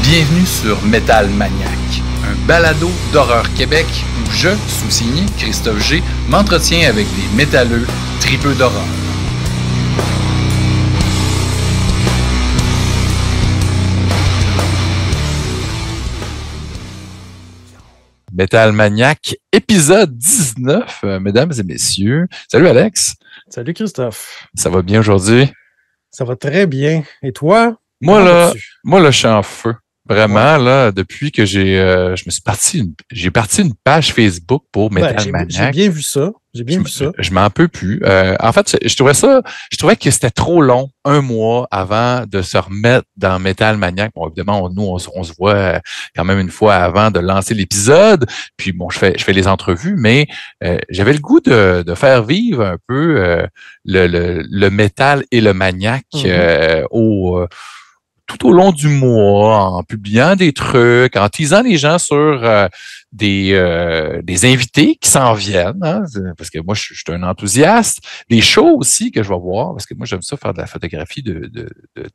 Bienvenue sur Métal Maniaques, un balado d'horreur Québec où je, sous-signé Christophe G, m'entretiens avec des métalleux tripeux d'horreur. Métal Maniaque, épisode 19, mesdames et messieurs. Salut Alex. Salut Christophe. Ça va bien aujourd'hui? Ça va très bien. Et toi? Moi là, je suis en feu. Vraiment, là, depuis que j'ai parti une page Facebook pour Métal Maniaque. J'ai bien vu ça. Je m'en peux plus. En fait, je trouvais que c'était trop long, un mois avant de se remettre dans Métal Maniaque. Bon, évidemment, nous, on se voit quand même une fois avant de lancer l'épisode. Puis bon, je fais les entrevues, mais j'avais le goût de faire vivre un peu le métal et le maniaque tout au long du mois, en publiant des trucs, en teasant les gens sur des invités qui s'en viennent, hein, parce que moi, je suis un enthousiaste. Des shows aussi que je vais voir, parce que moi, j'aime ça faire de la photographie de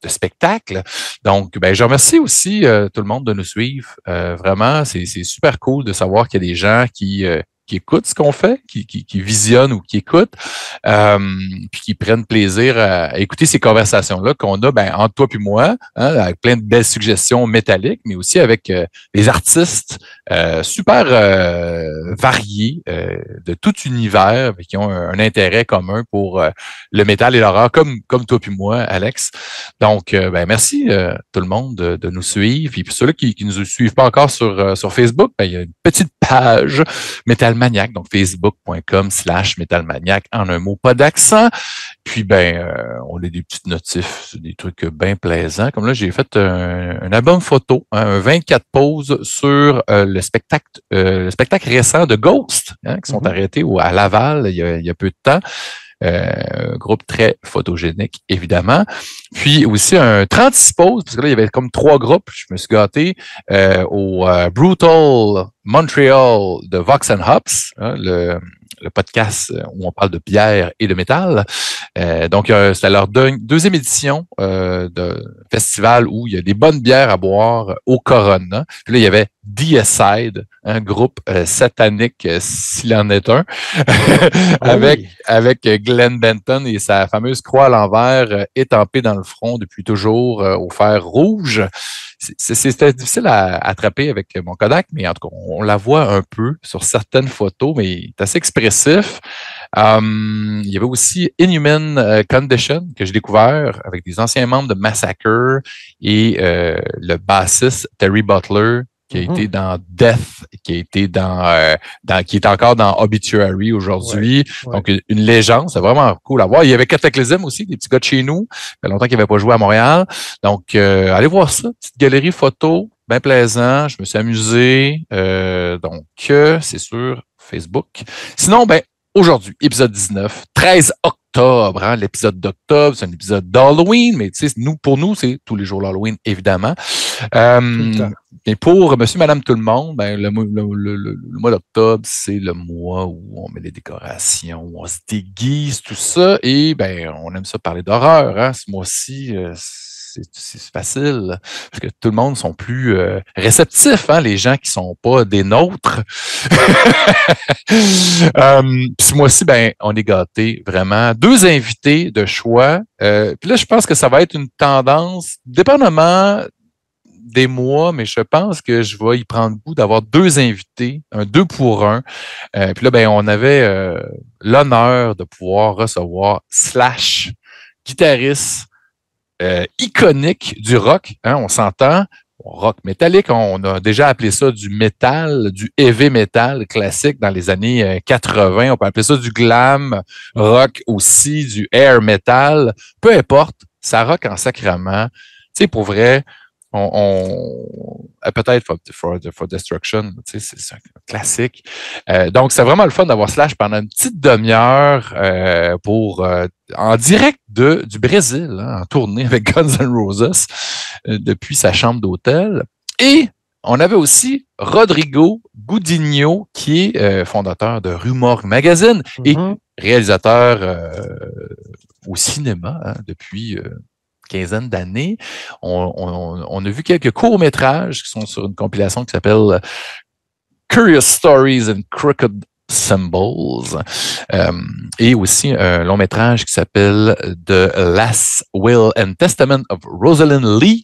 spectacle. Donc, je remercie aussi tout le monde de nous suivre. Vraiment, c'est super cool de savoir qu'il y a des gens qui écoutent ce qu'on fait, qui visionnent ou qui écoutent, puis qui prennent plaisir à écouter ces conversations-là qu'on a entre toi et moi, hein, avec plein de belles suggestions métalliques, mais aussi avec des artistes super variés de tout univers, mais qui ont un intérêt commun pour le métal et l'horreur, comme toi et moi, Alex. Donc, merci tout le monde de nous suivre. Et puis ceux-là qui ne nous suivent pas encore sur Facebook, il y a une petite page Métal Maniaque, donc facebook.com/métalmaniaque en un mot, pas d'accent. Puis on a des petites notifs, des trucs bien plaisants. Comme là, j'ai fait un album photo, hein, un 24 poses sur le spectacle récent de Ghost, hein, qui sont arrêtés à Laval il y a peu de temps. Un groupe très photogénique, évidemment. Puis aussi un 36 poses, parce que là, il y avait comme 3 groupes. Je me suis gâté au Brutal Montreal de Vox and Hops, hein, le podcast où on parle de bière et de métal. Donc, c'était leur deuxième édition de festival où il y a des bonnes bières à boire au Corona. Puis là, il y avait Side, un groupe satanique, s'il en est un, avec Glenn Benton et sa fameuse croix à l'envers étampée dans le front depuis toujours au fer rouge. C'était difficile à attraper avec mon Kodak, mais en tout cas, on la voit un peu sur certaines photos, mais c'est assez expressif. Il y avait aussi Inhuman Condition que j'ai découvert avec des anciens membres de Massacre et le bassiste Terry Butler qui a été dans Death, qui est encore dans Obituary aujourd'hui. Ouais. Donc, une légende. C'est vraiment cool à voir. Il y avait Cataclysm aussi, des petits gars de chez nous. Ça fait longtemps qu'ils n'avaient pas joué à Montréal. Donc, allez voir ça. Petite galerie photo, bien plaisant. Je me suis amusé. Donc, c'est sur Facebook. Sinon, aujourd'hui, épisode 19, 13 octobre, hein, l'épisode d'octobre, c'est un épisode d'Halloween, mais tu sais, pour nous, c'est tous les jours l'Halloween, évidemment. Mais pour monsieur, madame, tout le monde, le mois d'octobre, c'est le mois où on met les décorations, où on se déguise, tout ça, et on aime ça parler d'horreur, hein, ce mois-ci, c'est facile, parce que tout le monde sont plus réceptifs, hein, les gens qui sont pas des nôtres. Puis ce mois-ci, on est gâtés, vraiment. 2 invités de choix. Puis là, je pense que ça va être une tendance, dépendamment des mois, mais je pense que je vais y prendre goût d'avoir 2 invités, un 2 pour 1. Puis là, on avait l'honneur de pouvoir recevoir Slash, guitariste iconique du rock, hein, on s'entend, rock métallique, on a déjà appelé ça du métal, du heavy metal classique dans les années 80, on peut appeler ça du glam rock aussi, du air metal, peu importe, ça rock en sacrament. Tu sais, pour vrai, peut-être for Destruction, tu sais, c'est un classique. Donc, c'est vraiment le fun d'avoir Slash pendant une petite demi-heure en direct du Brésil, hein, en tournée avec Guns N' Roses depuis sa chambre d'hôtel. Et on avait aussi Rodrigo Gudiño, qui est fondateur de Rue Morgue Magazine et réalisateur au cinéma depuis quinzaine d'années. On a vu quelques courts-métrages qui sont sur une compilation qui s'appelle Curious Stories and Crooked Symbols, et aussi un long-métrage qui s'appelle The Last Will and Testament of Rosalind Lee.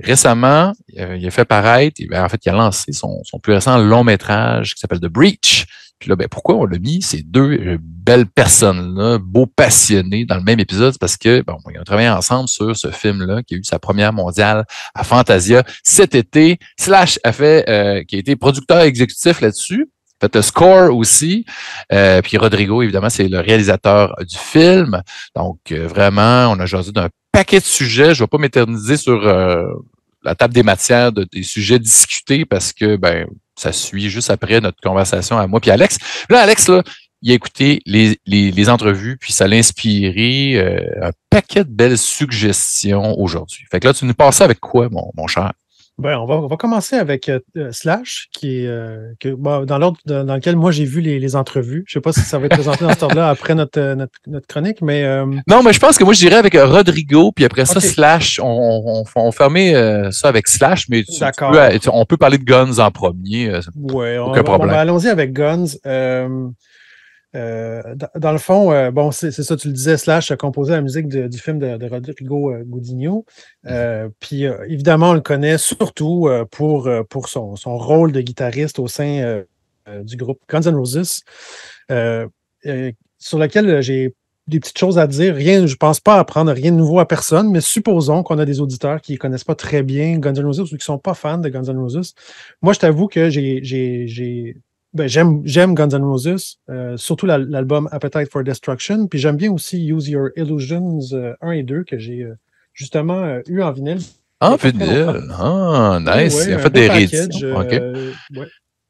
Récemment, il a fait paraître, en fait, il a lancé son plus récent long-métrage qui s'appelle The Breach. Puis là, pourquoi on l'a mis ces deux belles personnes-là, beaux passionnés, dans le même épisode? C'est parce que, ils ont travaillé ensemble sur ce film-là, qui a eu sa première mondiale à Fantasia cet été. Slash a fait, qui a été producteur exécutif là-dessus. Fait le score aussi. Puis Rodrigo, évidemment, c'est le réalisateur du film. Donc, vraiment, on a jasé d'un paquet de sujets. Je ne vais pas m'éterniser sur la table des matières des sujets discutés parce que, ça suit juste après notre conversation à moi puis Alex. Là, Alex, là, il a écouté les entrevues, puis ça l'a inspiré un paquet de belles suggestions aujourd'hui. Fait que là, tu nous passes avec quoi, mon cher? On va commencer avec Slash, qui est dans l'ordre dans lequel moi j'ai vu les entrevues. Je sais pas si ça va être présenté dans cet ordre-là après notre chronique, mais non, mais je pense que moi je dirais avec Rodrigo, puis après ça, okay. Slash, on fermait ça avec Slash, mais on peut parler de Guns en premier. Aucun problème. Allons-y avec Guns. Dans le fond, c'est ça, tu le disais, Slash a composé la musique du film de Rodrigo Gudiño. Puis évidemment, on le connaît surtout pour son rôle de guitariste au sein du groupe Guns N' Roses, sur lequel j'ai des petites choses à dire. Je ne pense pas apprendre rien de nouveau à personne, mais supposons qu'on a des auditeurs qui ne connaissent pas très bien Guns N' Roses ou qui ne sont pas fans de Guns N' Roses. Moi, je t'avoue que j'aime Guns N' Roses, surtout l'album Appetite for Destruction, puis j'aime bien aussi Use Your Illusions 1 et 2 que j'ai justement eu en vinyle. En vinyle? Ah, nice. Il a fait des rééditions. OK.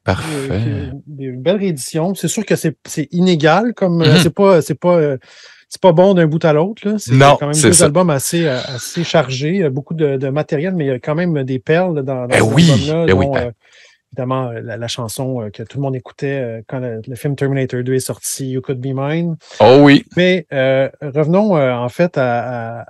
Parfait. Une belle réédition. C'est sûr que c'est inégal, comme c'est pas bon d'un bout à l'autre. Là. C'est quand même deux albums assez chargés, beaucoup de matériel, mais il y a quand même des perles dans ces albums-là. Évidemment, la chanson que tout le monde écoutait quand le film Terminator 2 est sorti, You Could Be Mine. Oh oui. Mais revenons en fait à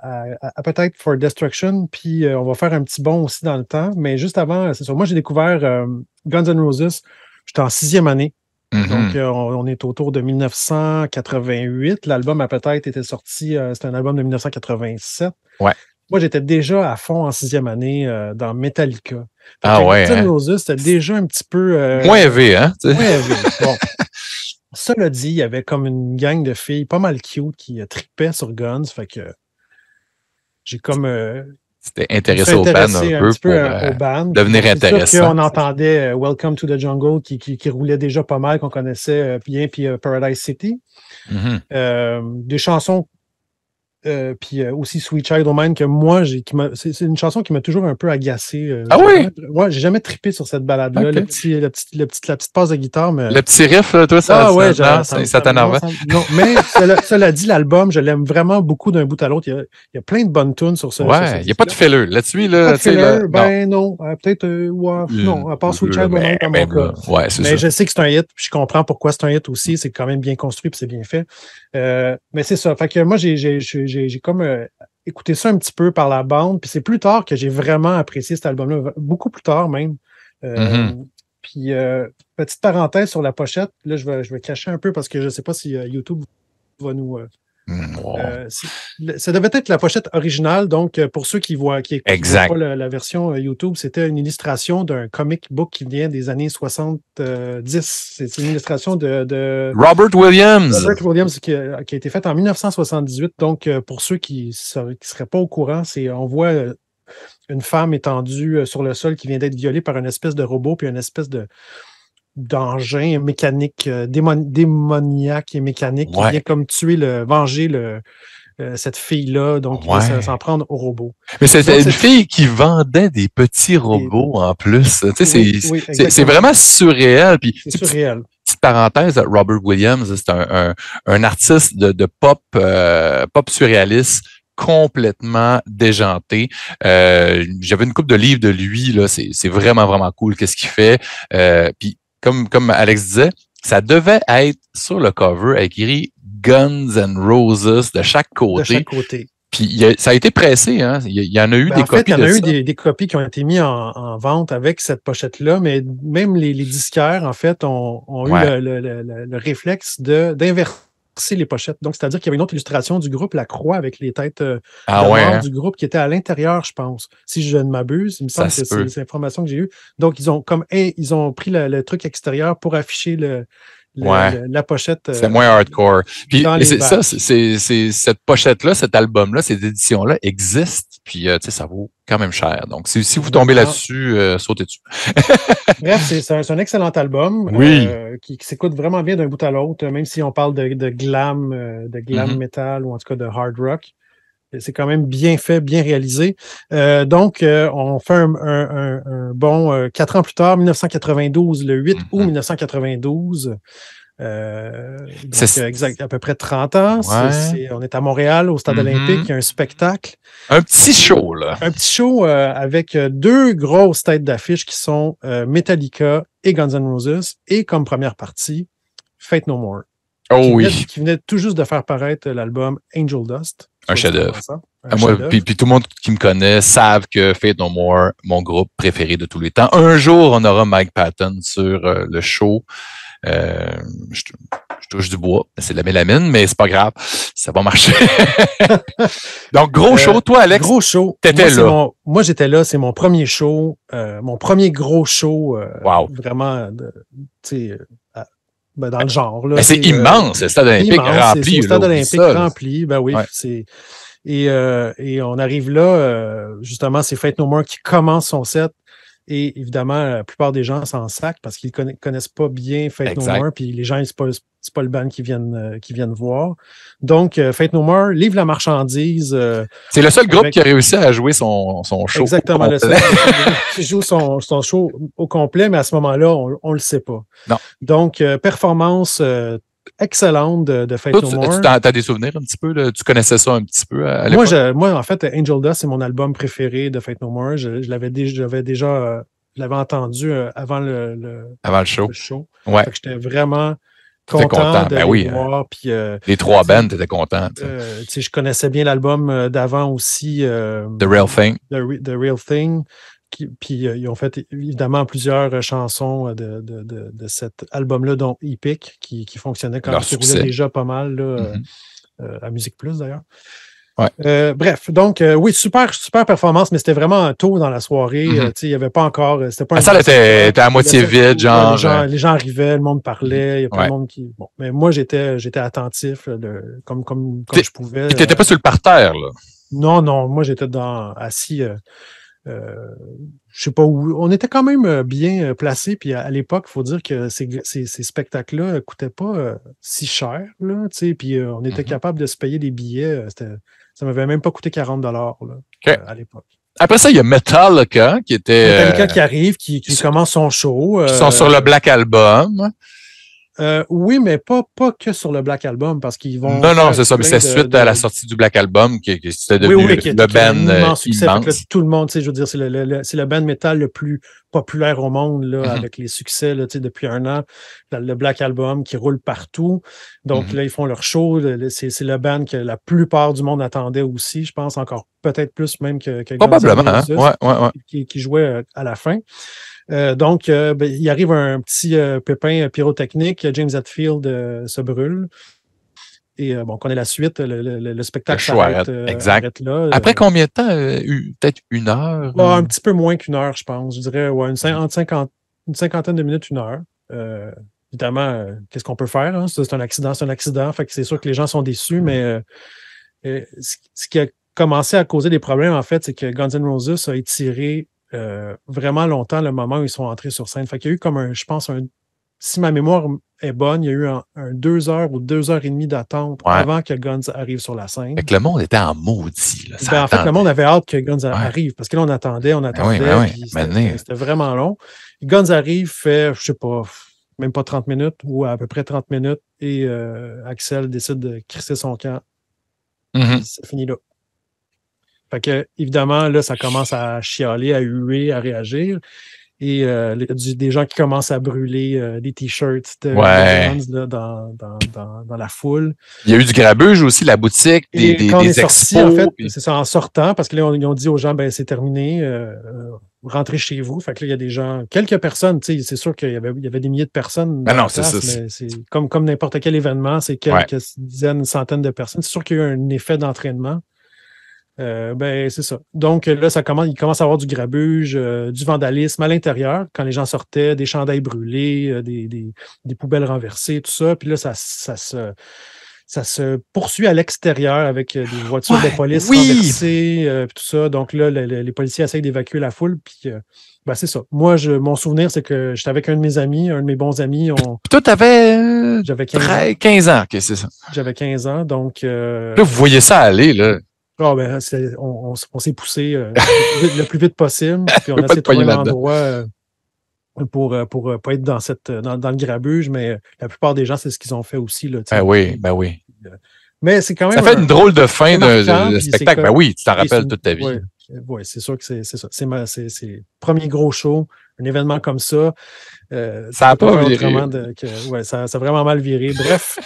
Appetite for Destruction, puis on va faire un petit bond aussi dans le temps. Mais juste avant, c'est sûr, moi j'ai découvert Guns N' Roses, j'étais en 6e année. Mm-hmm. Donc on est autour de 1988. L'album Appetite était sorti, c'était un album de 1987. Ouais. Moi, j'étais déjà à fond en 6e année dans Metallica. Ouais. Guns N' Roses, c'était déjà un petit peu... moins élevé, hein? Moins élevé. Bon. Cela dit, il y avait comme une gang de filles pas mal cute qui tripaient sur Guns. Fait que j'ai comme... C'était intéressé au band un peu pour au band. Devenir intéressant. C'est sûr qu'on entendait Welcome to the Jungle qui roulait déjà pas mal, qu'on connaissait bien, puis Paradise City. Mm-hmm. Des chansons puis aussi Sweet Child O' Mine, que moi, c'est une chanson qui m'a toujours un peu agacé. Ah oui? Ouais, j'ai jamais trippé sur cette balade-là. Okay. La petite passe de guitare. Mais... Le petit riff, toi, ça t'énervait? Non, mais cela dit, l'album, je l'aime vraiment beaucoup d'un bout à l'autre. Il y a plein de bonnes tunes sur ça. Ouais, il n'y a pas de filler. Là-dessus, là. Pas de filler, non. Peut-être, non, à part Sweet Child O' Mine, dans mon cas. Ouais, c'est mais ça. Je sais que c'est un hit, puis je comprends pourquoi c'est un hit aussi. C'est quand même bien construit, puis c'est bien fait. Mais c'est ça. Fait que moi, j'ai comme écouté ça un petit peu par la bande, puis c'est plus tard que j'ai vraiment apprécié cet album-là, beaucoup plus tard même. Puis, petite parenthèse sur la pochette, là, je vais cacher un peu parce que je ne sais pas si YouTube va nous... ça devait être la pochette originale, donc pour ceux qui voient pas la version YouTube, c'était une illustration d'un comic book qui vient des années 70. C'est une illustration de Robert Williams. Robert Williams qui a été faite en 1978. Donc, pour ceux qui ne seraient pas au courant, on voit une femme étendue sur le sol qui vient d'être violée par une espèce de robot, puis une espèce d'engin mécanique, démoniaque et mécanique qui vient comme venger cette fille-là, donc il va s'en prendre au robot. Mais c'était une fille qui vendait des petits robots en plus. Tu sais, c'est vraiment surréel. Puis, c'est surréel. Petite parenthèse, Robert Williams, c'est un artiste de pop surréaliste complètement déjanté. J'avais une couple de livres de lui, là, c'est vraiment, vraiment cool qu'est-ce qu'il fait. Puis comme Alex disait, ça devait être sur le cover écrit Guns N' Roses de chaque côté. De chaque côté. Puis ça a été pressé, hein? Il y en a eu des copies. Il y en a eu des copies qui ont été mises en vente avec cette pochette-là, mais même les disquaires, en fait, ont eu le réflexe d'inverser les pochettes. Donc, c'est-à-dire qu'il y avait une autre illustration du groupe, la croix, avec les têtes de mort du groupe qui était à l'intérieur, je pense. Si je ne m'abuse, il me semble que c'est l'information que j'ai eue. Donc, ils ont pris le truc extérieur pour afficher la pochette. C'est moins hardcore. Puis c'est cette pochette-là, cet album-là, cette édition-là existe. Puis ça vaut quand même cher. Donc, si vous tombez là-dessus, sautez dessus. Bref, c'est un excellent album qui s'écoute vraiment bien d'un bout à l'autre, même si on parle de glam metal ou en tout cas de hard rock. C'est quand même bien fait, bien réalisé. Donc, on fait un bon 4 ans plus tard, 1992, le 8 août 1992. Exact, à peu près 30 ans. On est à Montréal, au Stade olympique. Il y a un spectacle. Un petit show, là. Un petit show avec deux grosses têtes d'affiche qui sont Metallica et Guns N' Roses. Et comme première partie, Fate No More. Qui venait tout juste de faire paraître l'album Angel Dust. Un chef-d'œuvre. Puis tout le monde qui me connaît savent que Fate No More, mon groupe préféré de tous les temps. Un jour, on aura Mike Patton sur le show. Je touche du bois, c'est de la mélamine, mais c'est pas grave, ça va marcher. Donc, gros show, toi, Alex. Gros show. T'étais là. Moi, j'étais là, c'est mon premier show, mon premier gros show. Vraiment, dans le genre. Là, c'est immense, le Stade olympique rempli. C'est le Stade olympique rempli, ben oui. Et on arrive là, justement, c'est Fate No More qui commence son set. Et évidemment, la plupart des gens s'en sacent parce qu'ils ne connaissent pas bien Fate No More, puis les gens, c'est pas le band qui viennent voir. Donc, Fate No More livre la marchandise. C'est le seul groupe qui a réussi à jouer son show. Exactement, le seul qui joue son show au complet, mais à ce moment-là, on ne le sait pas. Non. Donc, performance excellente de Fate No More. Tu as des souvenirs un petit peu? Là? Tu connaissais ça un petit peu à l'époque? Moi, en fait, Angel Dust, c'est mon album préféré de Fate No More. Je l'avais entendu avant le show. Ouais. J'étais vraiment content de les voir. Puis, les trois bands, t'étais content. Je connaissais bien l'album d'avant aussi. The Real Thing. The Real Thing. Puis ils ont fait évidemment plusieurs chansons de cet album-là, dont Epic, qui fonctionnait quand il roulait déjà pas mal là, à Musique Plus d'ailleurs. Ouais. Bref, donc oui, super performance, mais c'était vraiment tôt dans la soirée. Il n'y avait pas encore. C'était pas la salle était à moitié vide, genre. Les gens arrivaient, le monde parlait, il y a plein de monde qui. Bon, mais moi, j'étais attentif comme je pouvais. Tu n'étais pas sur le parterre, là? Non, moi j'étais assis. Je sais pas où. On était quand même bien placés. Puis à l'époque, il faut dire que ces spectacles-là ne coûtaient pas si cher. Là, puis on était capable de se payer des billets. Ça ne m'avait même pas coûté 40 à l'époque. Après ça, il y a Metallica qui était. Metallica qui arrive, qui commence son show. Ils sont sur le Black Album. Oui, mais pas que sur le Black Album, parce qu'ils vont. Non, c'est ça, mais c'est suite à la sortie du Black Album qui c'était devenu le band immense. Succès. Fait que là, tout le monde, je veux dire, c'est le band metal le plus populaire au monde, là, avec les succès là, depuis un an. Le Black Album qui roule partout. Donc là, ils font leur show. C'est le band que la plupart du monde attendait aussi, je pense, encore peut-être plus même que probablement, Guns N' Roses, qui jouait à la fin. Donc, il arrive un petit pépin pyrotechnique. James Hetfield se brûle. Et on connaît la suite. Le spectacle s'arrête là. Après combien de temps? Peut-être une heure? Un petit peu moins qu'une heure, je pense. Je dirais une cinquantaine de minutes, une heure. Évidemment, qu'est-ce qu'on peut faire? Hein? C'est un accident. Fait que c'est sûr que les gens sont déçus, mais ce qui a commencé à causer des problèmes, en fait, c'est que Guns N' Roses a étiré vraiment longtemps le moment où ils sont entrés sur scène. Fait qu'il y a eu comme si ma mémoire est bonne, il y a eu un 2 heures ou 2 heures et demie d'attente avant que Guns arrive sur la scène. Fait que le monde était en maudit. Là, en fait, le monde avait hâte que Guns arrive parce que là, on attendait. C'était vraiment long. Guns arrive, fait, je sais pas, même pas 30 minutes ou à peu près 30 minutes et Axel décide de crisser son camp. C'est fini là. Fait que, évidemment, là, ça commence à chialer, à huer, à réagir. et des gens qui commencent à brûler des t-shirts de Guns là, dans la foule. Il y a eu du grabuge aussi, la boutique, et quand on est des sorti, expos. En fait, c'est ça, en sortant, parce que là, ils ont dit aux gens, ben c'est terminé, rentrez chez vous. Fait que là, il y a des gens, quelques personnes, tu sais, c'est sûr qu'il y avait des milliers de personnes dans la place, mais c'est comme n'importe quel événement, c'est quelques dizaines, centaines de personnes. C'est sûr qu'il y a eu un effet d'entraînement. Ben, c'est ça. Donc là, il commence à avoir du grabuge, du vandalisme à l'intérieur, quand les gens sortaient, des chandails brûlés, des poubelles renversées, tout ça. Puis là, ça se poursuit à l'extérieur avec des voitures de police renversées, tout ça. Donc là, les policiers essayent d'évacuer la foule. Puis ben, c'est ça. Moi, mon souvenir, c'est que j'étais avec un de mes amis, un de mes bons amis. Toi, j'avais 15 ans. 15 ans, OK, c'est ça. J'avais 15 ans, donc... Là, vous voyez ça aller, là. Oh, ben, on s'est poussé le plus vite possible. Puis on a essayé de trouver un endroit pour pas être dans le grabuge, mais la plupart des gens, c'est ce qu'ils ont fait aussi. Là, ben oui. Mais c'est quand même. Ça fait une drôle de fin de spectacle. Ben oui, tu t'en rappelles toute ta vie. Oui, c'est sûr que c'est ça. C'est le premier gros show, un événement comme ça. Ça n'a pas viré. Ça a vraiment mal viré. Bref.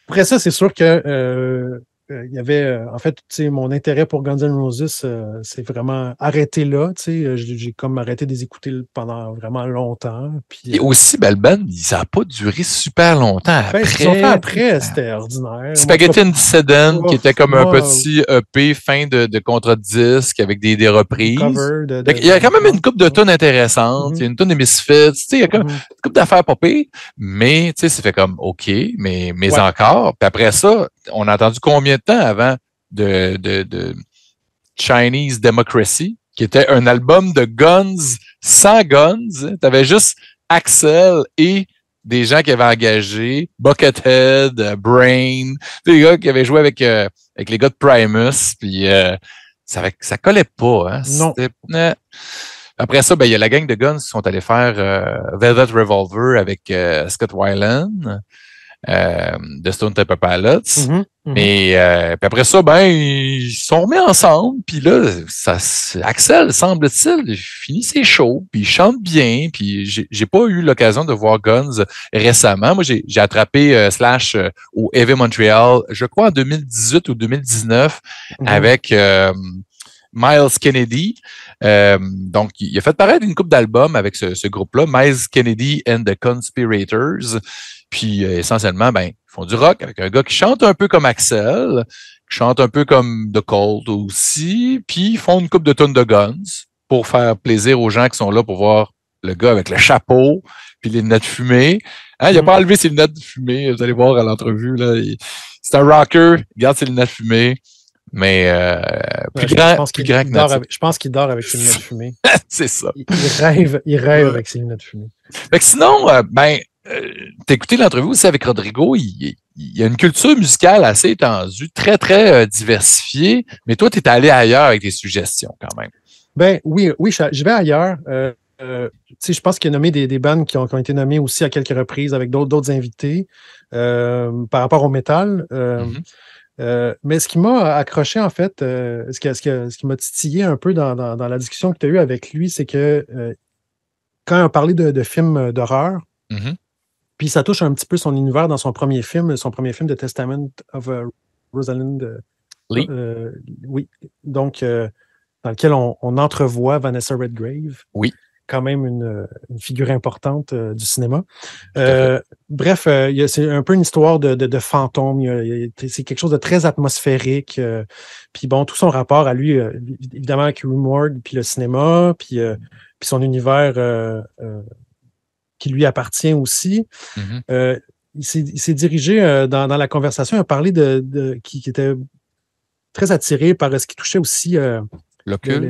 Après ça, c'est sûr que. Il y avait, en fait, mon intérêt pour Guns N' Roses, c'est vraiment arrêté là. J'ai comme arrêté de les écouter pendant vraiment longtemps. Puis, et aussi, le band, ça n'a pas duré super longtemps après. Ce qu'ils ont fait après, c'était ordinaire. Spaghetti and Sedan, qui était comme un petit EP fin de contre-disque avec des reprises. Il y a quand même une couple de tunes intéressantes. Il y a une tune des Misfits. Il y a comme une couple d'affaires popées. Mais c'est fait comme OK, mais encore. Puis après ça, on a entendu combien de temps avant de Chinese Democracy, qui était un album de Guns sans Guns. Tu avais juste Axl et des gens qui avaient engagé, Buckethead, Brain, des gars qui avaient joué avec les gars de Primus, puis ça collait pas. Hein? Non. Après ça, il y a la gang de Guns qui sont allés faire Velvet Revolver avec Scott Weiland. De Stone Temple Pilots. Mais puis après ça, ils sont remis ensemble. Puis là, Axl, semble-t-il, finit ses shows. Puis il chante bien. Puis j'ai pas eu l'occasion de voir Guns récemment. Moi, j'ai attrapé Slash au Heavy Montreal, je crois en 2018 ou 2019, avec Miles Kennedy. Donc, il a fait paraître une couple d'albums avec ce groupe-là, Miles Kennedy and the Conspirators. Puis, essentiellement, ils font du rock avec un gars qui chante un peu comme Axl, qui chante un peu comme The Cult aussi, puis ils font une couple de tonnes de Guns pour faire plaisir aux gens qui sont là pour voir le gars avec le chapeau puis les lunettes fumées. Hein, il n'a pas enlevé ses lunettes fumées, vous allez voir à l'entrevue. Là, c'est un rocker, il garde ses lunettes fumées, mais plus grand que nature. Je pense qu'il dort avec ses lunettes fumées. C'est ça. Il rêve avec ses lunettes fumées. Fait que sinon, t'as écouté l'entrevue aussi avec Rodrigo, il y a une culture musicale assez étendue, très, très diversifiée, mais toi, tu es allé ailleurs avec tes suggestions quand même. Oui, je vais ailleurs. Je pense qu'il y a nommé des bands qui ont été nommées aussi à quelques reprises avec d'autres invités par rapport au métal. Mais ce qui m'a accroché, en fait, ce qui m'a titillé un peu dans la discussion que tu as eue avec lui, c'est que quand on parlait de films d'horreur, puis ça touche un petit peu son univers dans son premier film de Testament of Rosalind Lee. Oui. Donc, dans lequel on entrevoit Vanessa Redgrave. Oui. Quand même une figure importante du cinéma. Bref, c'est un peu une histoire de fantôme. C'est quelque chose de très atmosphérique. Puis bon, tout son rapport à lui, évidemment, avec Rue Morgue, puis le cinéma, puis son univers qui lui appartient aussi. Il s'est dirigé dans la conversation à parler qui était très attiré par ce qui touchait aussi l'occulte,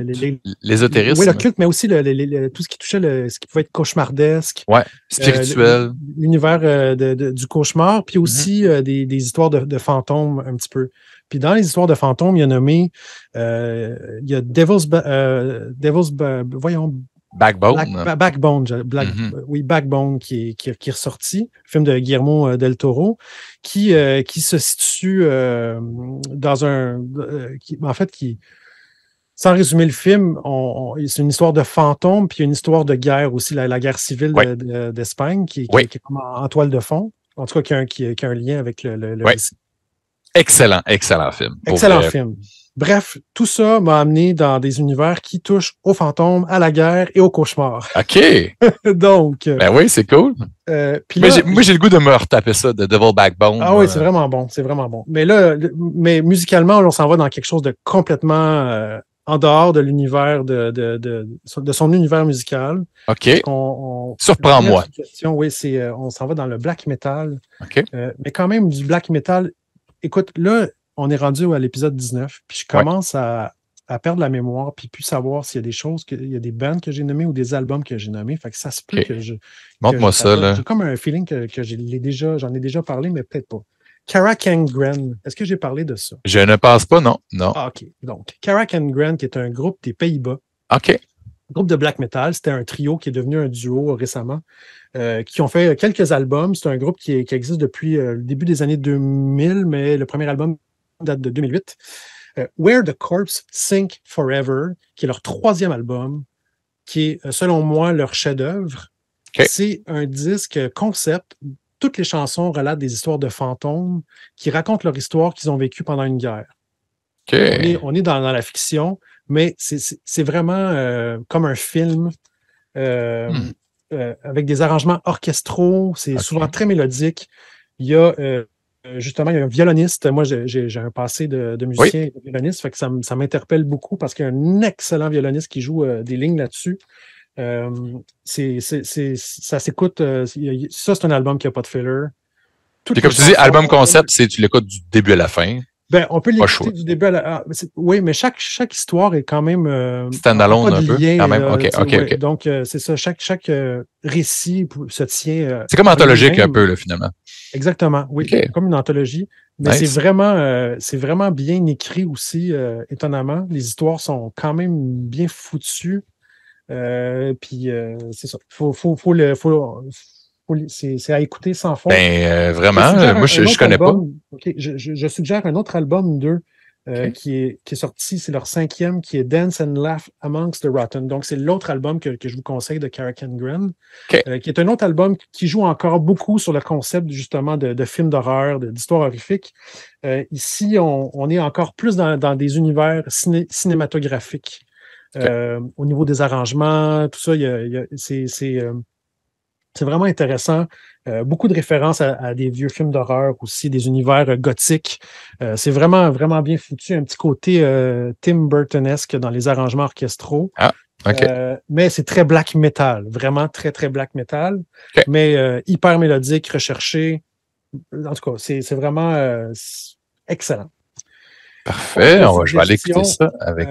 l'ésotérisme. Oui, l'occulte, mais aussi tout ce qui touchait ce qui pouvait être cauchemardesque. Ouais, spirituel. L'univers du cauchemar, puis aussi des histoires de fantômes un petit peu. Puis dans les histoires de fantômes, il y a nommé il y a voyons. Backbone. Oui, Backbone qui est ressorti, film de Guillermo del Toro, qui se situe dans un... sans résumer le film, c'est une histoire de fantôme, puis une histoire de guerre aussi, la guerre civile d'Espagne, qui est comme en toile de fond. En tout cas, qui a un lien avec le récit. Excellent film. Excellent film. Bref, tout ça m'a amené dans des univers qui touchent aux fantômes, à la guerre et aux cauchemars. OK. Donc. Ben oui, c'est cool. Moi, j'ai le goût de me retaper ça, de Devil Backbone. Ah oui, c'est vraiment bon. C'est vraiment bon. Mais là, musicalement, on s'en va dans quelque chose de complètement en dehors de l'univers de son univers musical. OK. Surprends-moi. Oui, on s'en va dans le black metal. OK. Mais quand même, du black metal. Écoute, là, on est rendu à l'épisode 19, puis je commence à perdre la mémoire, puis plus savoir s'il y a des choses, il y a des bands que j'ai nommées ou des albums que j'ai nommés. Fait que ça se peut que je. Montre-moi ça, là. J'ai comme un feeling que j'en ai déjà parlé, mais peut-être pas. Karakengren, est-ce que j'ai parlé de ça? Je ne pense pas, non. Ah, OK. Donc, Karakengren, qui est un groupe des Pays-Bas. OK. Groupe de black metal. C'était un trio qui est devenu un duo récemment, qui ont fait quelques albums. C'est un groupe qui existe depuis le début des années 2000, mais le premier album date de 2008. Where the Corpse Sink Forever, qui est leur 3e album, qui est, selon moi, leur chef-d'œuvre. Okay. C'est un disque concept. Toutes les chansons relatent des histoires de fantômes qui racontent leur histoire qu'ils ont vécue pendant une guerre. Okay. On est dans la fiction, mais c'est vraiment comme un film avec des arrangements orchestraux. C'est souvent très mélodique. Il y a justement, il y a un violoniste. Moi, j'ai un passé de musicien et de violoniste, fait que ça m'interpelle beaucoup parce qu'il y a un excellent violoniste qui joue des lignes là-dessus. Ça s'écoute. Ça, c'est un album qui n'a pas de filler. Et comme tu dis, album concept, tu l'écoutes du début à la fin. Ben, on peut l'écouter du début à la. Oui, mais chaque histoire est quand même. Standalone un peu. Quand même. OK. Donc, c'est ça. Chaque récit se tient. C'est comme anthologique un peu, là, finalement. Exactement. Oui, comme une anthologie. Mais c'est vraiment bien écrit aussi, étonnamment. Les histoires sont quand même bien foutues. Puis, c'est ça. C'est à écouter sans faute. Ben, vraiment, moi, je connais pas. Okay, je suggère un autre album d'eux qui est sorti, c'est leur 5e, qui est Dance and Laugh Amongst the Rotten. Donc, c'est l'autre album que je vous conseille de Karakengren, qui est un autre album qui joue encore beaucoup sur le concept, justement, de films d'horreur, d'histoires horrifiques. Ici, on est encore plus dans des univers cinématographiques. Au niveau des arrangements, tout ça, c'est vraiment intéressant. Beaucoup de références à des vieux films d'horreur aussi, des univers gothiques. C'est vraiment, vraiment bien foutu. Un petit côté Tim Burtonesque dans les arrangements orchestraux. Ah, OK. Mais c'est très black metal. Vraiment très, très black metal. Okay. Mais hyper mélodique, recherché. En tout cas, c'est vraiment excellent. Parfait, je vais aller écouter ça avec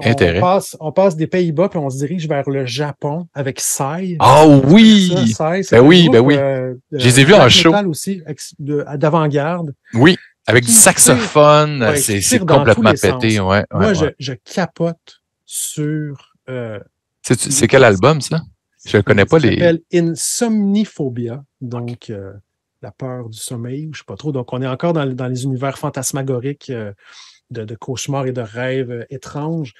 intérêt. On passe des Pays-Bas puis on se dirige vers le Japon avec Sai. Ah oui! Ben oui. Je les ai vus en show. Aussi, d'avant-garde. Oui, avec du saxophone, c'est complètement pété. Moi, je capote sur... c'est quel album, ça? Je ne connais pas Ça s'appelle Insomniphobia, donc... la peur du sommeil, je ne sais pas trop. Donc, on est encore dans les univers fantasmagoriques de cauchemars et de rêves étranges.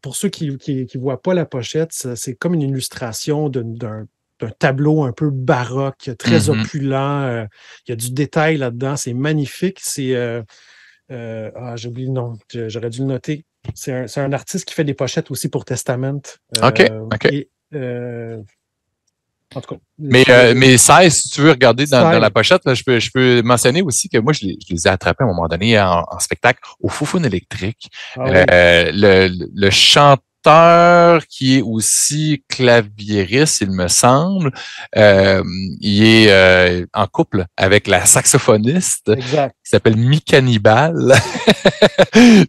Pour ceux qui ne voient pas la pochette, c'est comme une illustration d'un tableau un peu baroque, très opulent. Il y a du détail là-dedans. C'est magnifique. C'est... j'ai oublié le nom. J'aurais dû le noter. C'est un artiste qui fait des pochettes aussi pour Testament. OK. Et, en tout cas, mais 16, si tu veux regarder dans la pochette, là, je peux mentionner aussi que moi, je les ai attrapés à un moment donné en spectacle au Foufoune électrique. Le chanteur qui est aussi claviériste, il me semble, il est en couple avec la saxophoniste qui s'appelle Cannibal.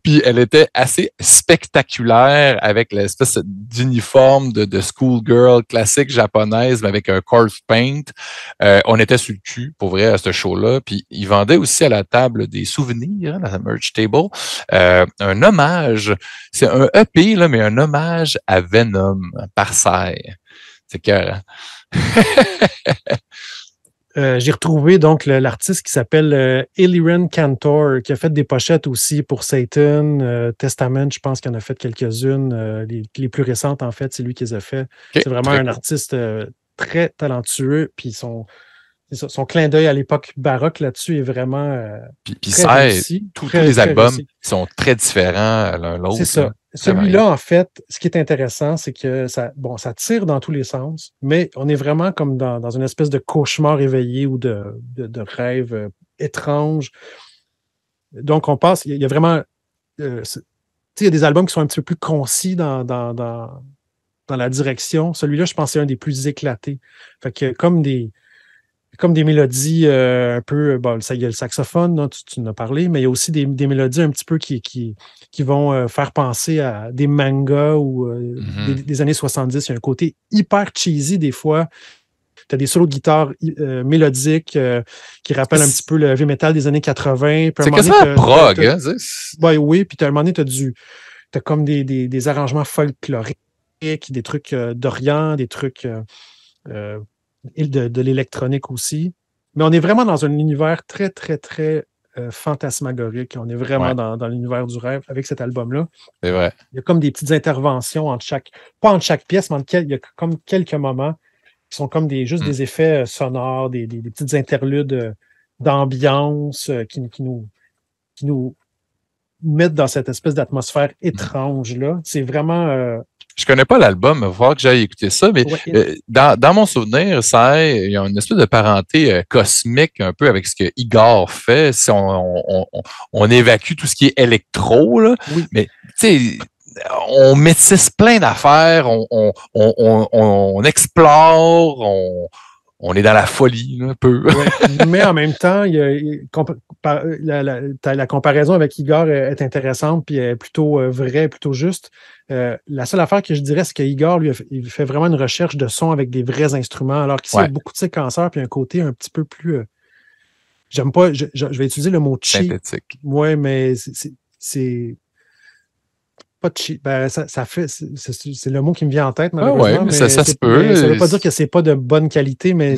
Puis elle était assez spectaculaire avec l'espèce d'uniforme de schoolgirl classique japonaise, mais avec un corpse paint. On était sur le cul, pour vrai, à ce show-là. Puis ils vendaient aussi à la table des souvenirs, la merch table, un hommage. C'est un EP, là, mais un hommage à Venom par Sai. C'est cœur. J'ai retrouvé donc l'artiste qui s'appelle Eliran Kantor, qui a fait des pochettes aussi pour Satan, Testament, je pense qu'il en a fait quelques-unes. Les plus récentes, en fait, c'est lui qui les a fait. OK, C'est vraiment très un cool. artiste très talentueux, puis son clin d'œil à l'époque baroque là-dessus est vraiment Puis très ça, réussi, tous très, les très albums réussi. sont très différents l'un C'est l'autre, ça. là, très variés. Celui-là, en fait, ce qui est intéressant, c'est que ça tire dans tous les sens, mais on est vraiment comme dans une espèce de cauchemar éveillé ou de rêve étrange. Donc, on passe, il y a vraiment. Il y a des albums qui sont un petit peu plus concis dans la direction. Celui-là, je pense que c'est un des plus éclatés. Fait que comme des mélodies un peu. Bon, il y a le saxophone, là, tu en as parlé, mais il y a aussi des mélodies un petit peu qui vont faire penser à des mangas ou des années 70. Il y a un côté hyper cheesy des fois. Tu as des solos de guitare mélodiques qui rappellent un petit peu le heavy metal des années 80. C'est quasiment prog, hein? Ben oui, puis à un moment donné, tu as comme des arrangements folkloriques, des trucs d'Orient, des trucs de l'électronique aussi. Mais on est vraiment dans un univers très, très, très fantasmagorique. On est vraiment dans l'univers du rêve avec cet album-là. C'est vrai. Il y a comme des petites interventions pas entre chaque pièce, mais il y a comme quelques moments qui sont comme juste des effets sonores, des petites interludes d'ambiance qui nous mettent dans cette espèce d'atmosphère étrange-là. C'est vraiment. Je connais pas l'album, il va falloir que j'aille écouter ça, mais dans mon souvenir, il y a une espèce de parenté cosmique un peu avec ce que Igor fait. Si on évacue tout ce qui est électro, là, mais tu sais, on métisse plein d'affaires, on explore, on est dans la folie là, un peu. Mais en même temps, la comparaison avec Igor est intéressante puis est plutôt vraie, plutôt juste. La seule affaire que je dirais, c'est que Igor, lui, il fait vraiment une recherche de son avec des vrais instruments, alors qu'ici, il y a beaucoup de séquenceurs puis un côté un petit peu plus. J'aime pas, je vais utiliser le mot cheap. Synthétique. Oui, mais c'est pas cheap. Ben, c'est le mot qui me vient en tête, malheureusement. Mais ça se peut. Ça ne veut pas dire que c'est pas de bonne qualité, mais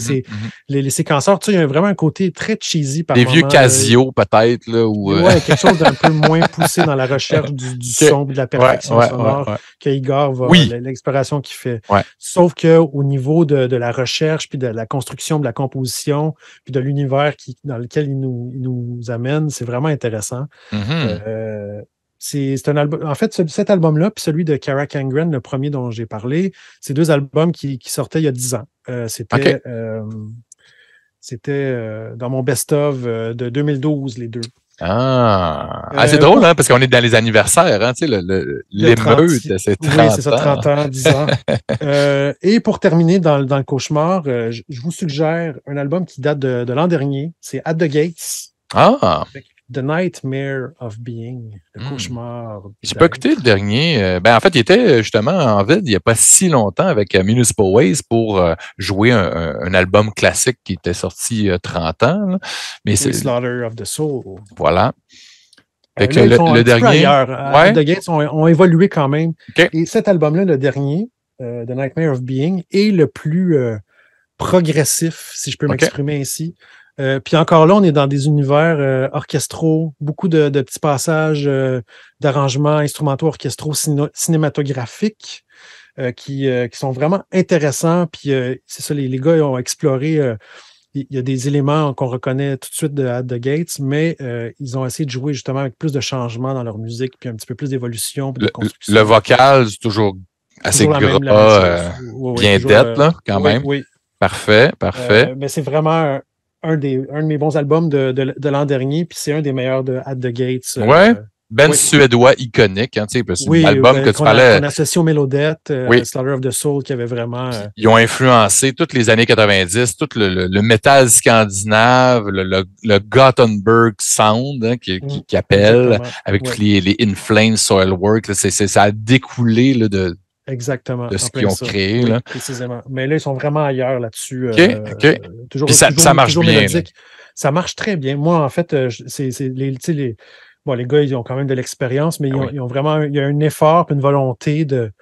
les séquenceurs, tu sais, il y a vraiment un côté très cheesy par moment. Des vieux Casio, peut-être. Oui, quelque chose d'un peu moins poussé dans la recherche du son et de la perfection sonore que Igor va, l'exploration qu'il fait. Sauf qu'au niveau de la recherche, puis de la construction, de la composition, puis de l'univers dans lequel il nous amène, c'est vraiment intéressant. C'est un album. En fait, cet album-là, puis celui de Kara Kangren, le premier dont j'ai parlé, c'est deux albums qui sortaient il y a 10 ans. C'était dans mon best-of de 2012, les deux. C'est drôle, hein, parce qu'on est dans les anniversaires, hein, tu sais, l'émeute, c'est 30 ans. Oui, c'est ça, 30 ans, 10 ans. Et pour terminer dans le cauchemar, je vous suggère un album qui date de l'an dernier. C'est At the Gates. The Nightmare of Being, le cauchemar. J'ai pas écouté le dernier. En fait, il était justement en vide il n'y a pas si longtemps avec Municipal Waste pour jouer un album classique qui était sorti il y a 30 ans. Là. Mais c'est Slaughter of the Soul. Voilà. Là, le dernier. The Gates ont évolué quand même. Et cet album-là, le dernier, The Nightmare of Being, est le plus progressif, si je peux m'exprimer ainsi. Puis encore là, on est dans des univers orchestraux, beaucoup de petits passages d'arrangements instrumentaux orchestraux cinématographiques qui sont vraiment intéressants. Puis c'est ça, les gars ont exploré. Il y a des éléments qu'on reconnaît tout de suite de At the Gates, mais ils ont essayé de jouer justement avec plus de changements dans leur musique, puis un petit peu plus d'évolution, de construction. Le vocal, c'est toujours assez gras, bien d'être, là, quand même. Oui. Parfait. Mais c'est vraiment un de mes bons albums de l'an dernier, puis c'est un des meilleurs de At the Gates. Suédois iconique, hein, tu sais, l'album que tu parlais. On associe aux Mélodette, Slaughter of the Soul, qui avait vraiment. Ils ont influencé toutes les années 90, tout le métal scandinave, le Gothenburg Sound, hein, qui appelle, avec tous les In Flames, Soilwork, ça a découlé là, de ce qu'ils ont créé. Oui, là. Précisément. Mais là, ils sont vraiment ailleurs là-dessus. Toujours, ça marche bien. Ça marche très bien. Moi, en fait, les gars, ils ont quand même de l'expérience, mais ils ont vraiment il y a un effort et une volonté de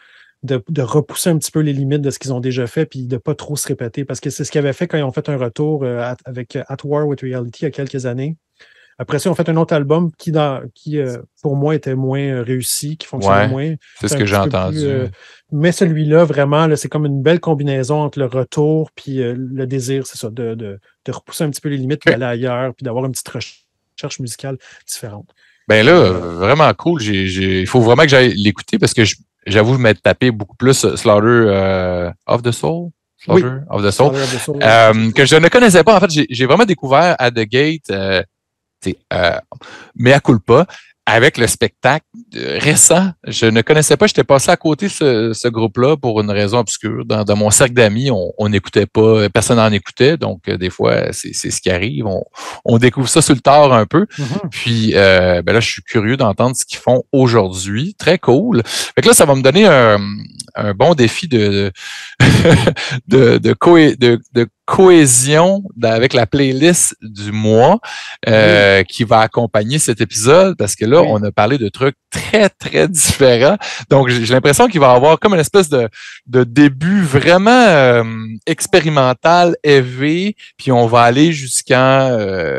de repousser un petit peu les limites de ce qu'ils ont déjà fait, puis de ne pas trop se répéter, parce que c'est ce qu'ils avaient fait quand ils ont fait un retour avec At War with Reality il y a quelques années. Après ça, ils ont fait un autre album qui pour moi, était moins réussi, qui fonctionnait moins. C'est ce que j'ai entendu. Mais celui-là, vraiment, là, c'est comme une belle combinaison entre le retour puis le désir, c'est ça, de repousser un petit peu les limites, puis d'aller ailleurs, puis d'avoir une petite recherche musicale différente. Ben là, vraiment cool. Il faut vraiment que j'aille l'écouter parce que j'avoue, je m'être tapé beaucoup plus Slaughter of the Soul. Slaughter of the Soul. Que je ne connaissais pas. En fait, j'ai vraiment découvert à The Gate, mea culpa, avec le spectacle récent. Je ne connaissais pas, j'étais passé à côté de ce groupe-là pour une raison obscure. Dans mon cercle d'amis, on n'écoutait pas, personne n'en écoutait, donc des fois, c'est ce qui arrive. On découvre ça sur le tard un peu. Mm-hmm. Puis ben là, je suis curieux d'entendre ce qu'ils font aujourd'hui. Très cool. Fait que là, ça va me donner un bon défi de cohésion avec la playlist du mois qui va accompagner cet épisode parce que là, on a parlé de trucs très, très différents. Donc, j'ai l'impression qu'il va y avoir comme une espèce de début vraiment expérimental, élevé, puis on va aller jusqu'à...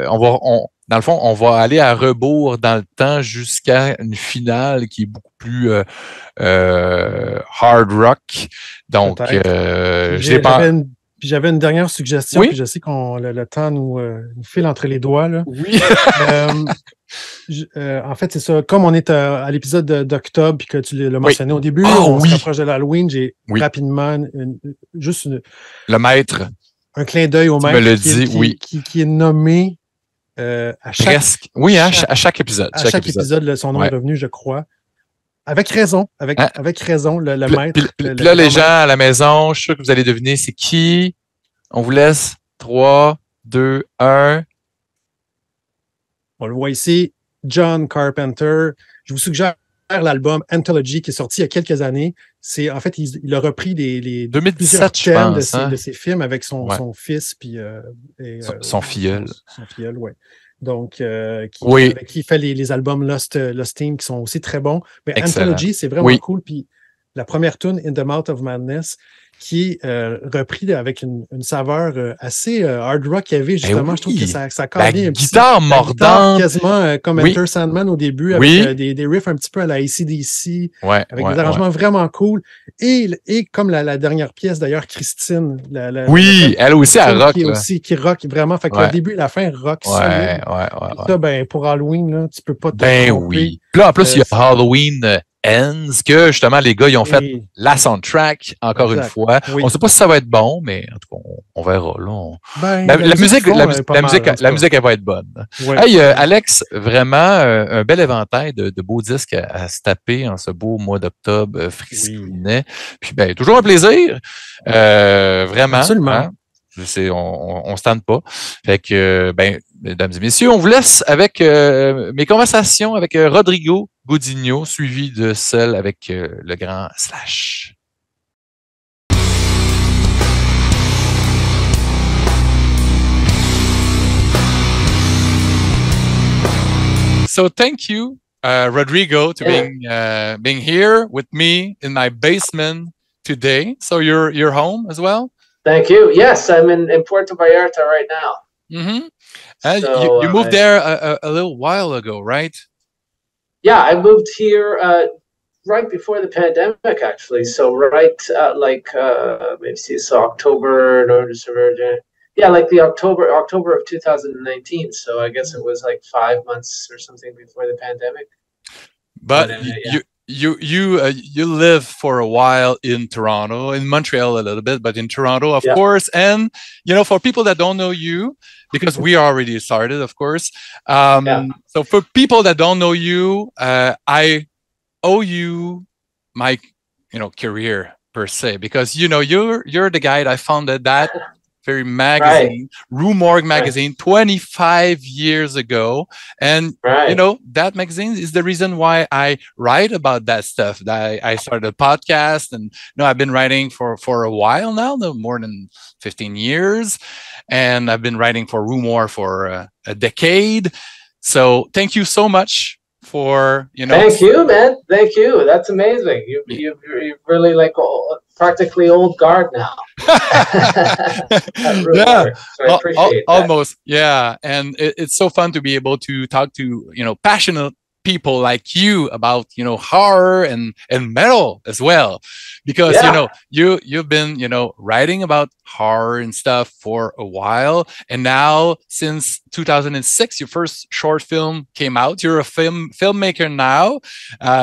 dans le fond, on va aller à rebours dans le temps jusqu'à une finale qui est beaucoup plus hard rock. Donc, j'avais une dernière suggestion, puis je sais qu'on le temps nous file entre les doigts. Là. Oui. En fait, c'est ça. Comme on est à l'épisode d'octobre, puis que tu l'as mentionné au début, on se rapproche de l'Halloween, j'ai rapidement le maître. Un clin d'œil au maître qui est nommé à chaque... à chaque épisode. À chaque épisode, son nom est revenu, je crois. Avec raison, avec raison, le maître. Puis là, les gens à la maison, je suis sûr que vous allez deviner c'est qui. On vous laisse 3, 2, 1. On le voit ici, John Carpenter. Je vous suggère l'album Anthology qui est sorti il y a quelques années. En fait, il a repris les 2017, je pense, de ses films avec son fils puis son filleul. Son filleul, oui. Donc, qui fait les albums Lost Team qui sont aussi très bons. Mais Anthology, c'est vraiment cool. Puis la première tune, In the Mouth of Madness, qui est repris avec une saveur assez hard rock heavy, justement. Je trouve que ça cadre bien un petit peu. Guitare mordante. Quasiment comme Enter Sandman au début, avec des riffs un petit peu à la AC/DC, avec des arrangements vraiment cool. Et comme la dernière pièce, d'ailleurs, Christine. Elle aussi, elle rock. Qui rock vraiment. Fait que le début et la fin rock solide. Ça, pour Halloween, là, tu peux pas te tromper. Oui. Puis là, en plus, il y a Halloween Ends, que justement, les gars, ils ont fait la soundtrack, encore une fois. On ne sait pas si ça va être bon, mais en tout cas, on verra. Là. La musique, elle va être bonne. Hey, Alex, vraiment, un bel éventail de beaux disques à se taper en ce beau mois d'octobre frissonnet. Puis, toujours un plaisir. Vraiment. Absolument. Hein? On ne se tente pas. Fait que, mesdames et messieurs, on vous laisse avec mes conversations avec Rodrigo Gudiño, suivi de celle avec le grand Slash. So thank you, Rodrigo, to being here with me in my basement today. So you're home as well? Thank you. Yes, I'm in Puerto Vallarta right now. Mm-hmm. So, you moved there a little while ago, right? Yeah, I moved here right before the pandemic, actually. So October, November, December, January. Yeah, like the October of 2019. So I guess it was like 5 months or something before the pandemic. But you lived for a while in Toronto, in Montreal a little bit, but in Toronto, of course. And, for people that don't know you, because we already started, of course. So for people that don't know you, I owe you my, career per se, because, you're the guy that founded that very magazine, Rue Morgue Magazine, 25 years ago. And, that magazine is the reason why I write about that stuff. I started a podcast and, I've been writing for a while now, more than 15 years. And I've been writing for Rue Morgue for a decade. So thank you so much for Thank you, man. Thank you. That's amazing. You're really like practically old guard now. That really works. So I appreciate that. Almost, yeah. And it's so fun to be able to talk to passionate people like you about horror and metal as well, because you've been writing about horror and stuff for a while, and now since 2006 your first short film came out. You're a filmmaker now.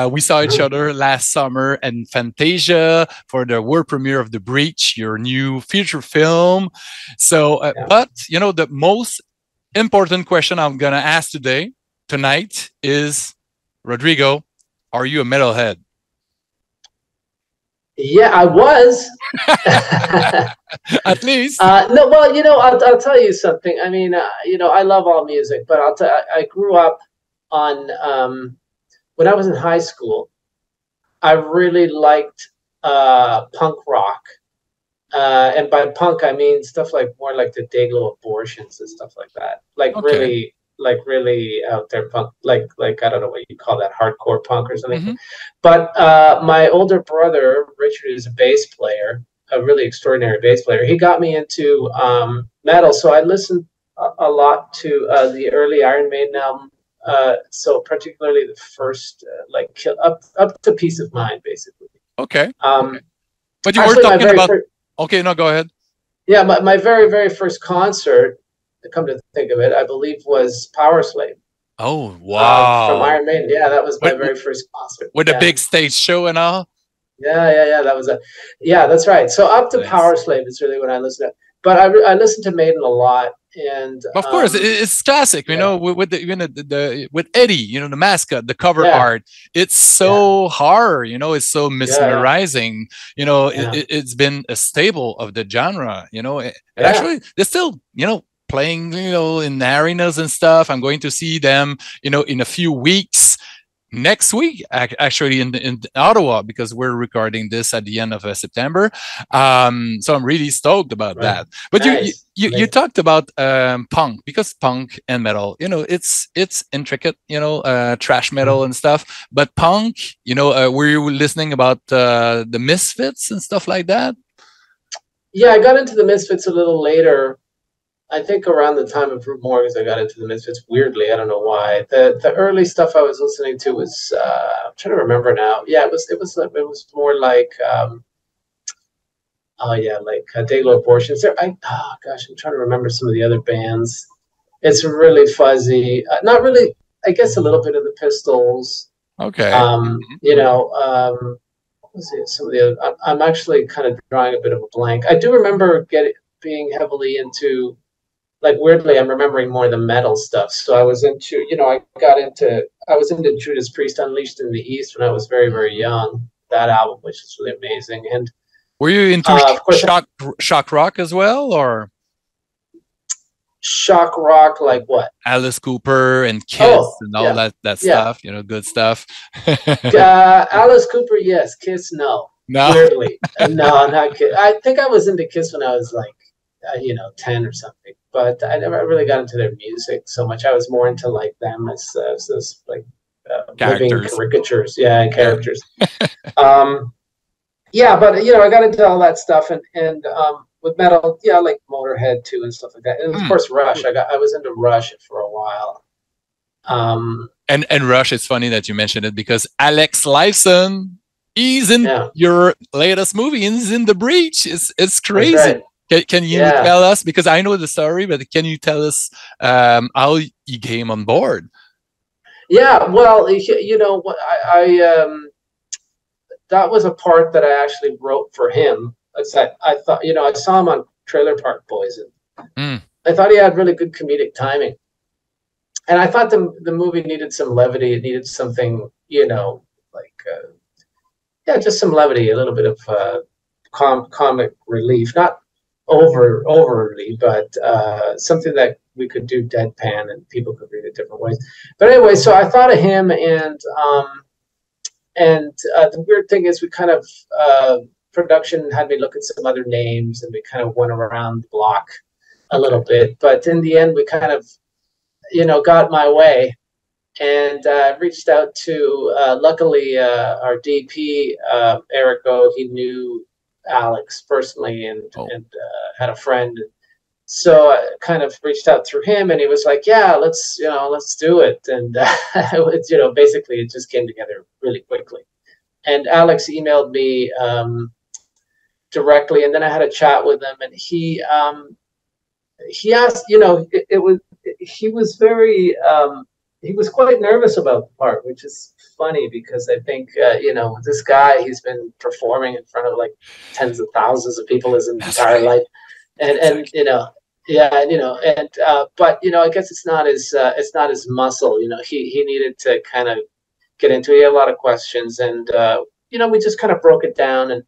We saw each other last summer in Fantasia for the world premiere of The Breach, your new feature film. So but the most important question I'm gonna ask tonight is, Rodrigo, are you a metalhead? Yeah, I was. At least. No, well, I'll tell you something. I mean, I love all music, but I grew up on when I was in high school. I really liked punk rock, and by punk I mean stuff like more like the Dayglow Abortions and stuff like that. Like really out there punk, like I don't know what you call that, hardcore punk or something. But my older brother Richard is a bass player, a really extraordinary bass player. He got me into metal, so I listened a lot to the early Iron Maiden album. So particularly the first, up to Peace of Mind, basically. Okay. Okay. But you were talking about. Okay, no, go ahead. Yeah, my very, very first concert, come to think of it, I believe was Power Slave. Oh, wow. From Iron Maiden. Yeah, that was my very first concert. With a big stage show and all? Yeah. That was that's right. So up to Power Slave is really when I listened to. But I listened to Maiden a lot. And of course, it's classic, with the with Eddie, the mascot, the cover art. It's so hard, it's so mesmerizing. It's been a staple of the genre. Actually, they're still, playing, in arenas and stuff. I'm going to see them, in a few weeks. Next week, actually, in Ottawa, because we're recording this at the end of September. So I'm really stoked about that. But you talked about punk, because punk and metal, it's intricate, thrash metal and stuff. But punk, were you listening about the Misfits and stuff like that? Yeah, I got into the Misfits a little later. I think around the time of Rue Morgue, I got into the Misfits. Weirdly, I don't know why. The early stuff I was listening to was I'm trying to remember now. Yeah, it was more like Dayglow Abortions. I'm trying to remember some of the other bands. It's really fuzzy. Not really. I guess a little bit of the Pistols. Okay. What was it? Some of the other. I'm actually kind of drawing a bit of a blank. I do remember being heavily into. Like, weirdly, I'm remembering more of the metal stuff. So I was into, I was into Judas Priest Unleashed in the East when I was very, very young. That album, which is really amazing. And were you into shock rock as well, or shock rock, like what? Alice Cooper and Kiss and all that stuff, good stuff. Alice Cooper, yes. Kiss, no. Weirdly, no, not Kiss. I think I was into Kiss when I was like, 10 or something, but I never really got into their music so much. I was more into like them as like living caricatures, and characters. But I got into all that stuff, and with metal, like Motorhead too and stuff like that, and of course Rush. I was into Rush for a while. And Rush, it's funny that you mentioned it, because Alex Lifeson, he's in your latest movie, he's in The Breach. It's crazy. Right. Can you tell us, because I know the story, but can you tell us how you came on board? Yeah, well, that was a part that I actually wrote for him. I thought, I saw him on Trailer Park Boys, and I thought he had really good comedic timing. And I thought the movie needed some levity. It needed something, just some levity, a little bit of comic relief, not overly, but something that we could do deadpan and people could read it different ways. But anyway, so I thought of him, and the weird thing is we kind of production had me look at some other names, and we kind of went around the block a little bit, but in the end we kind of got my way, and reached out to, luckily, our DP, Erico. He knew Alex personally and had a friend. So I kind of reached out through him, and he was like, "Yeah, let's do it." And basically, it just came together really quickly. And Alex emailed me directly, and then I had a chat with him, and he asked, he was very he was quite nervous about the part, which is funny because I think this guy, he's been performing in front of like tens of thousands of people his entire life, and but I guess it's not his muscle. He needed to kind of get into it. He had a lot of questions, and we just kind of broke it down, and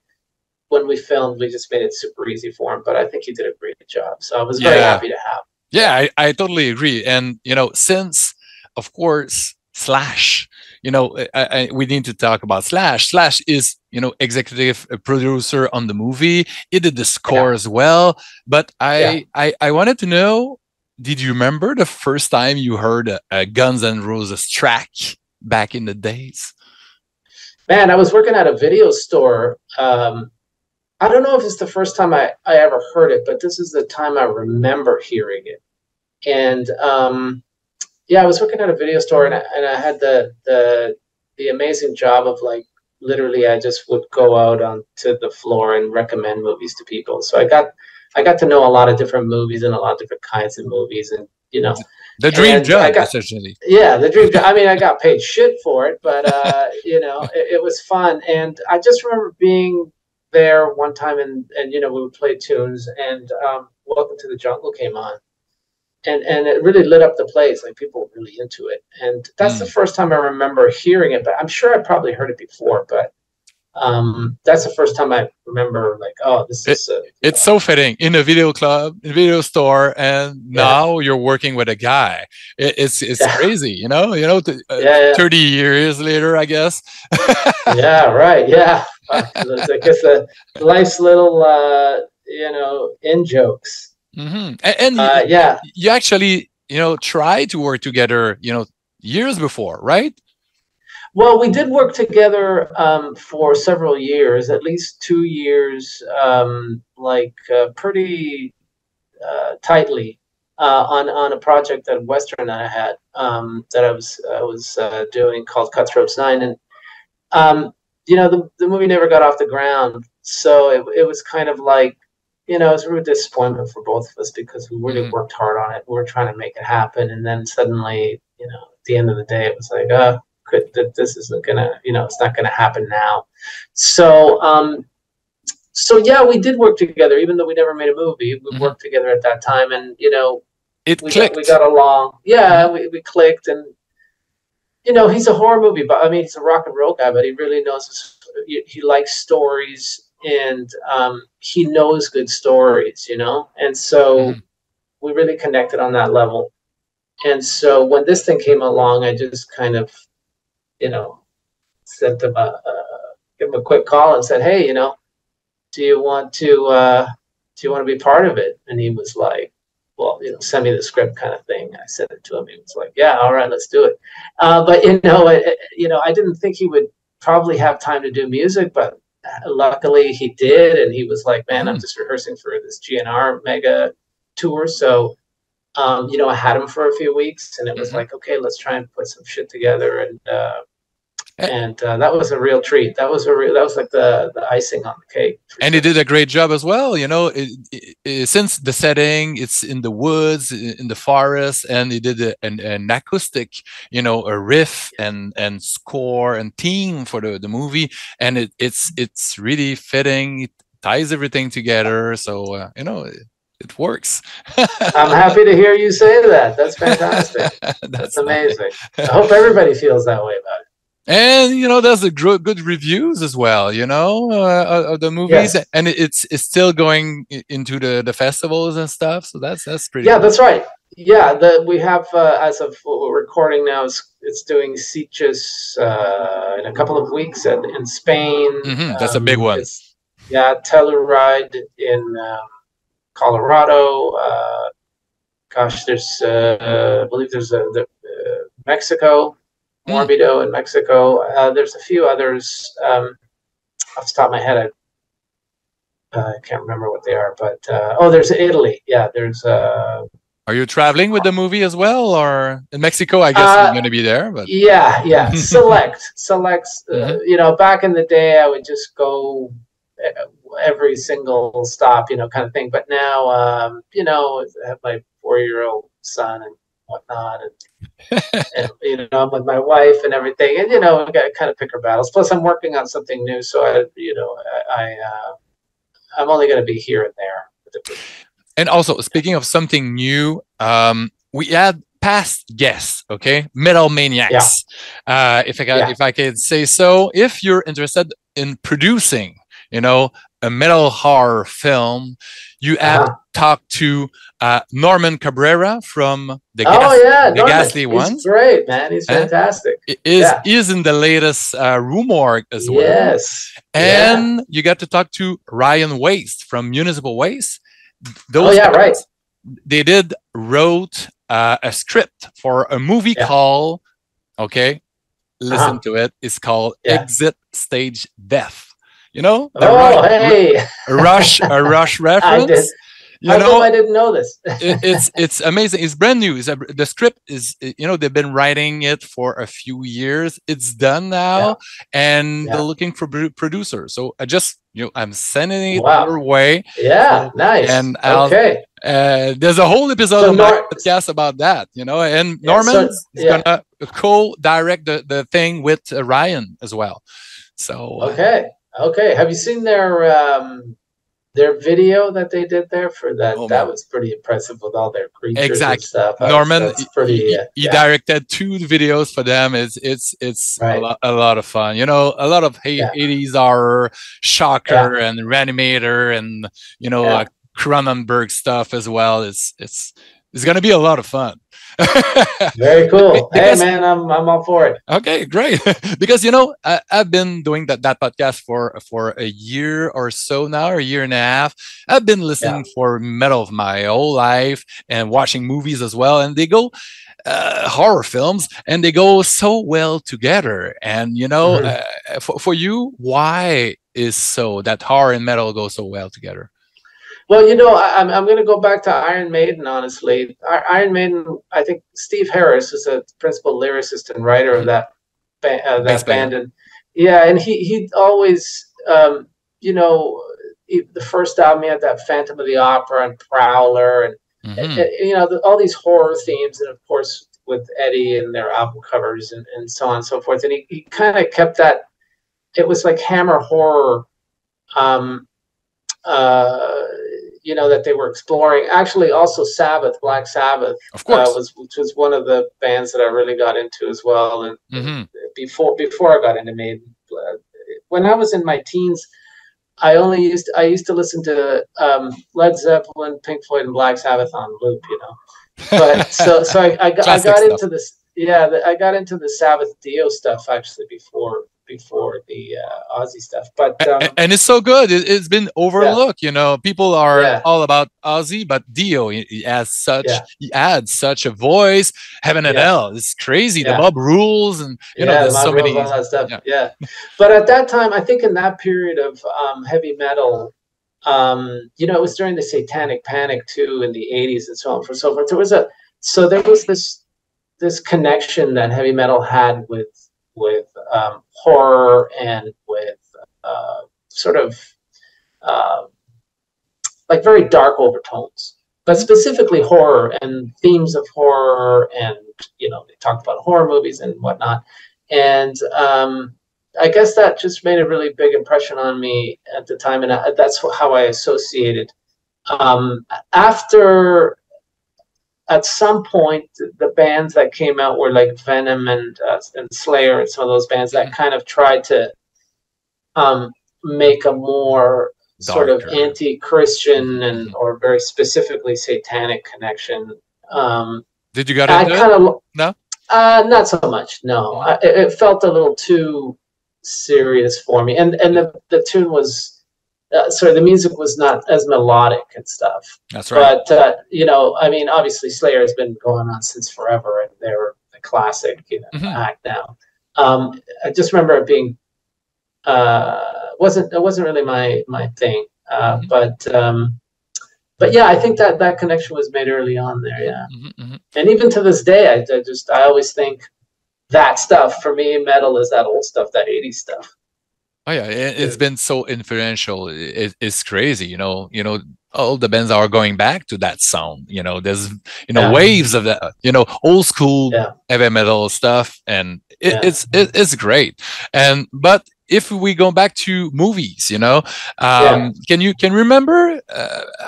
when we filmed, we just made it super easy for him. But I think he did a great job, so I was very happy to have him. Yeah, I totally agree. And since, of course, Slash, we need to talk about Slash. Slash is, executive producer on the movie. He did the score as well. But I wanted to know, did you remember the first time you heard a Guns N' Roses track back in the days? Man, I was working at a video store. I don't know if it's the first time I ever heard it, but this is the time I remember hearing it. And I was working at a video store, and I had the amazing job of, like, literally I just would go out onto the floor and recommend movies to people. So I got to know a lot of different movies and a lot of different kinds of movies, and the dream job, essentially. Yeah, the dream job. I mean, I got paid shit for it, but it was fun. And I just remember being there one time, and we would play tunes, and Welcome to the Jungle came on, and it really lit up the place. Like, people were really into it, and that's the first time I remember hearing it. But I'm sure I probably heard it before, but that's the first time I remember, like, oh, this is it's so fitting in a video club, in a video store, and now you're working with a guy. It's crazy, 30 years later, I guess. Yeah, right. Yeah. I guess life's little in jokes. And you actually tried to work together years before, right? Well, we did work together for several years, at least 2 years, pretty tightly on a that Western I had that I was doing, called Cutthroats 9, and the movie never got off the ground, so it was kind of like, it was a real disappointment for both of us because we really worked hard on it. We were trying to make it happen, and then suddenly, at the end of the day, it was like, this isn't gonna, it's not gonna happen now. So, we did work together, even though we never made a movie. We worked together at that time, and it clicked. We got along. Yeah, we clicked, and he's a horror movie, but I mean, he's a rock and roll guy, but he really knows. He likes stories, and he knows good stories, and so we really connected on that level. And so when this thing came along, I just kind of, sent him give him a quick call and said, "Hey, do you want to be part of it?" And he was like, "Well, send me the script," kind of thing. I sent it to him. He was like, "Yeah, all right, let's do it." But I didn't think he would probably have time to do music, but luckily he did. And he was like, "Man, I'm just rehearsing for this GNR mega tour." So, I had him for a few weeks, and it was like, okay, let's try and put some shit together. And that was a real treat. That was like the icing on the cake. And he did a great job as well. Since the setting, it's in the woods, in the forest, and he did an acoustic, a riff and score and theme for the movie, and it's really fitting. It ties everything together. So it works. I'm happy to hear you say that. That's fantastic. That's amazing. I hope everybody feels that way about it. And there's a good reviews as well, of the movies, yes. And it's still going into the festivals and stuff. So that's pretty. Yeah, cool. That's right. Yeah, we have as of what we're recording now, it's doing Sitges in a couple of weeks in Spain. That's a big one. Telluride in Colorado. There's I believe there's the Mexico, Morbido in Mexico. There's a few others off the top of my head. I can't remember what they are, but there's Italy. Yeah, there's. Are you traveling with the movie as well, or in Mexico? I guess you're going to be there, but yeah. Selects. You know, back in the day, I would just go every single stop, you know, kind of thing. But now, you know, I have my 4-year-old son and whatnot, and you know, I'm with my wife and everything, and you know, I got to kind of pick her battles. Plus, I'm working on something new, so I'm only going to be here and there. And also, speaking of something new, we had past guests, okay? Metal Maniacs. Yeah. If I could say so, if you're interested in producing, you know, a metal horror film, you have talked to Norman Cabrera from the Ghastly Ones. He's great, man. He's fantastic. Is in the latest Rue Morgue as well. Yes. And you got to talk to Ryan Waste from Municipal Waste. Those right. They wrote a script for a movie called, listen to it. It's called Exit Stage Death. You know, a Rush reference. I didn't know this. it's amazing. It's brand new. The script is, you know, they've been writing it for a few years. It's done now, and they're looking for producers. So I'm sending it your way. Yeah, nice. And there's a whole episode of my podcast about that. You know, and Norman is gonna co-direct the thing with Ryan as well. So okay. Have you seen their video that they did there for that? That was pretty impressive with all their creatures and stuff. Norman, he directed 2 videos for them. It's a lot of fun. You know, a lot of 80s horror, Shocker and Reanimator, and you know, Cronenberg stuff as well. It's gonna be a lot of fun. Very cool. Hey man, I'm all for it. Okay, great. Because you know, I've been doing that podcast for a year or so now, or a year and a half. I've been listening for metal of my whole life and watching movies as well, and they go horror films, and they go so well together. And you know, for you, why is so that horror and metal go so well together? Well, you know, I'm going to go back to Iron Maiden, honestly. Iron Maiden, I think Steve Harris is a principal lyricist and writer of that band. And and he always, you know, the first album, he had that Phantom of the Opera and Prowler and you know, all these horror themes, and of course with Eddie and their album covers and so on and so forth. And he kind of kept that, it was like Hammer horror, you know, that they were exploring. Actually, also Sabbath, Black Sabbath, of course, which was one of the bands that I really got into as well. And before I got into Maiden, when I was in my teens, I used to listen to Led Zeppelin, Pink Floyd, and Black Sabbath on loop. You know, but so I got into this. Yeah, I got into the Sabbath Dio stuff actually before the Ozzy stuff, but and it's so good. It's been overlooked. You know, people are all about Ozzy, but Dio, he adds such a voice. Heaven and Hell, it's crazy. The Mob Rules, and you know, there's so many all that stuff. Yeah, but at that time, I think in that period of heavy metal, you know, it was during the Satanic Panic too in the 80s and so on and so forth. There was this connection that heavy metal had with horror and with sort of like very dark overtones, but specifically horror and themes of horror, and you know, they talked about horror movies and whatnot. And I guess that just made a really big impression on me at the time, and that's how I associated. After, at some point, the bands that came out were like Venom and Slayer and some of those bands that kind of tried to make a more sort of anti-Christian and or very specifically satanic connection. Did you get into it? No? Not so much, no. It felt a little too serious for me. And the tune was... the music was not as melodic and stuff. That's right. But, you know, I mean, obviously Slayer has been going on since forever, and they're classic, act now. I just remember it being wasn't really my thing, but yeah, I think that connection was made early on there, yeah. And even to this day, I always think that stuff for me, metal is that old stuff, that 80s stuff. Oh yeah, it's been so influential. It's crazy, all the bands are going back to that sound. There's waves of that, old school heavy metal stuff, and it's great. But if we go back to movies, can you remember?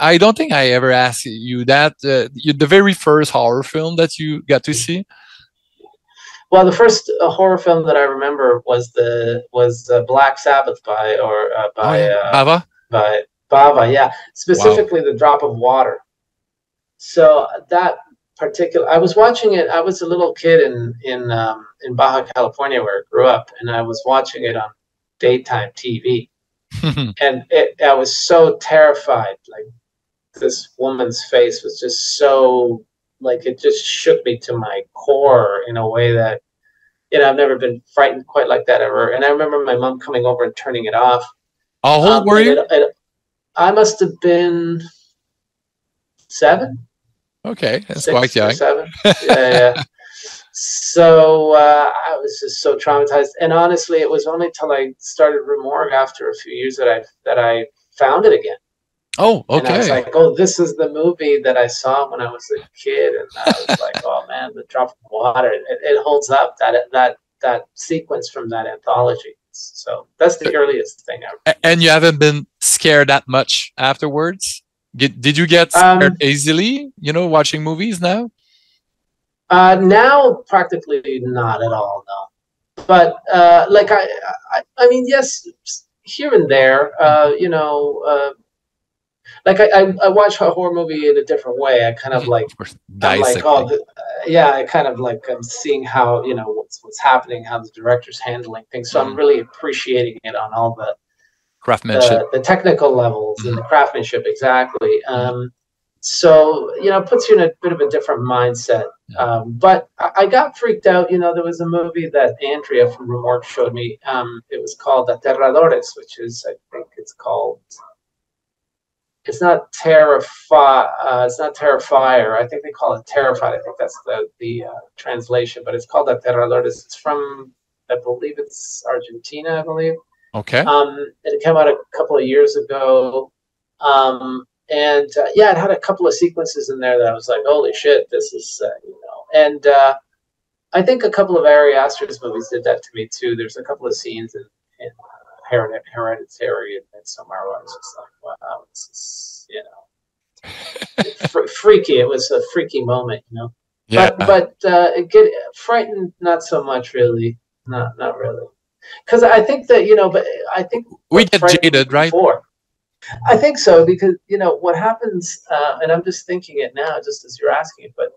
I don't think I ever asked you that. The very first horror film that you got to see. Well, the first horror film that I remember was Black Sabbath by Bava. By Bava, yeah. Specifically, The Drop of Water. So that particular, I was watching it. I was a little kid in Baja California, where I grew up, and I was watching it on daytime TV, and I was so terrified. Like, this woman's face was just so, like, it just shook me to my core in a way that, I've never been frightened quite like that ever. And I remember my mom coming over and turning it off. How old were you? I must have been 7. Okay, that's 6 quite young. 7. Yeah. So I was just so traumatized. And honestly, it was only till I started Rue Morgue after a few years that I found it again. Oh, okay. And I was like, oh, this is the movie that I saw when I was a kid. And I was like, oh, man, The Drop of Water. It holds up, that sequence from that anthology. So that's the earliest thing ever. And you haven't been scared that much afterwards? Did you get scared easily, watching movies now? Now, practically not at all, no. But, like, I mean, yes, here and there, like I watch a horror movie in a different way. I kind of like, I'm like, I kind of like, I'm seeing how, what's happening, how the director's handling things. So I'm really appreciating it on all the craftsmanship, the technical levels and the craftsmanship. Exactly. So, it puts you in a bit of a different mindset. But I got freaked out. There was a movie that Andrea from Rue Morgue showed me. It was called Aterradores, which is, I think it's called, it's not Terrifier. I think they call it Terrified. I think that's the translation, but it's called Aterradores. It's from, I believe it's Argentina, I believe. Okay. And it came out a couple of years ago. And it had a couple of sequences in there that I was like, holy shit, this is, And I think a couple of Ari Aster's movies did that to me too. There's a couple of scenes in Hereditary and Midsommar where I was just like, wow, this is, freaky. It was a freaky moment, Yeah. But get frightened, not so much, really. Not really. Because I think that, but I think we get jaded, right? Before. I think so, because what happens, and I'm just thinking it now, just as you're asking it, but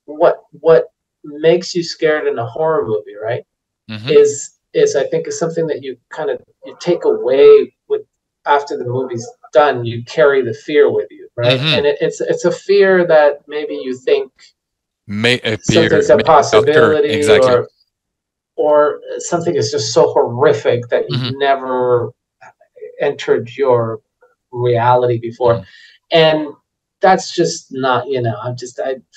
what makes you scared in a horror movie, right? Is I think is something that you kind of take away with after the movie's done. You carry the fear with you, right? And it's a fear that maybe you think may appear something's a possibility, exactly. or something is just so horrific that you've never entered your reality before. And that's just not,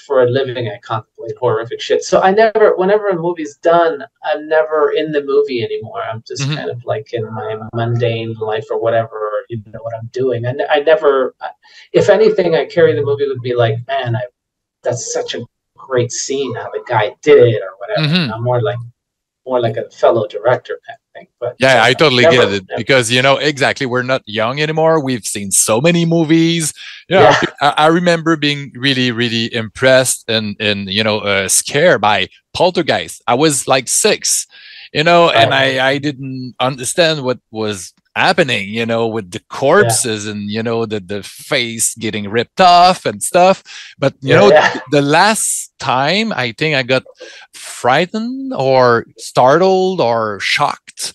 for a living, I contemplate horrific shit. So whenever a movie's done, I'm never in the movie anymore. I'm just kind of like in my mundane life or whatever, or what I'm doing. And I never, if anything, I carry the movie with me like, man, that's such a great scene, how the guy did it or whatever. I'm more like a fellow director kind of thing. But yeah, I totally get it because exactly, we're not young anymore. We've seen so many movies. I remember being really, really impressed and scared by Poltergeist. I was like 6, and I didn't understand what was happening, with the corpses and the face getting ripped off and stuff. But the last time I think I got frightened or startled or shocked,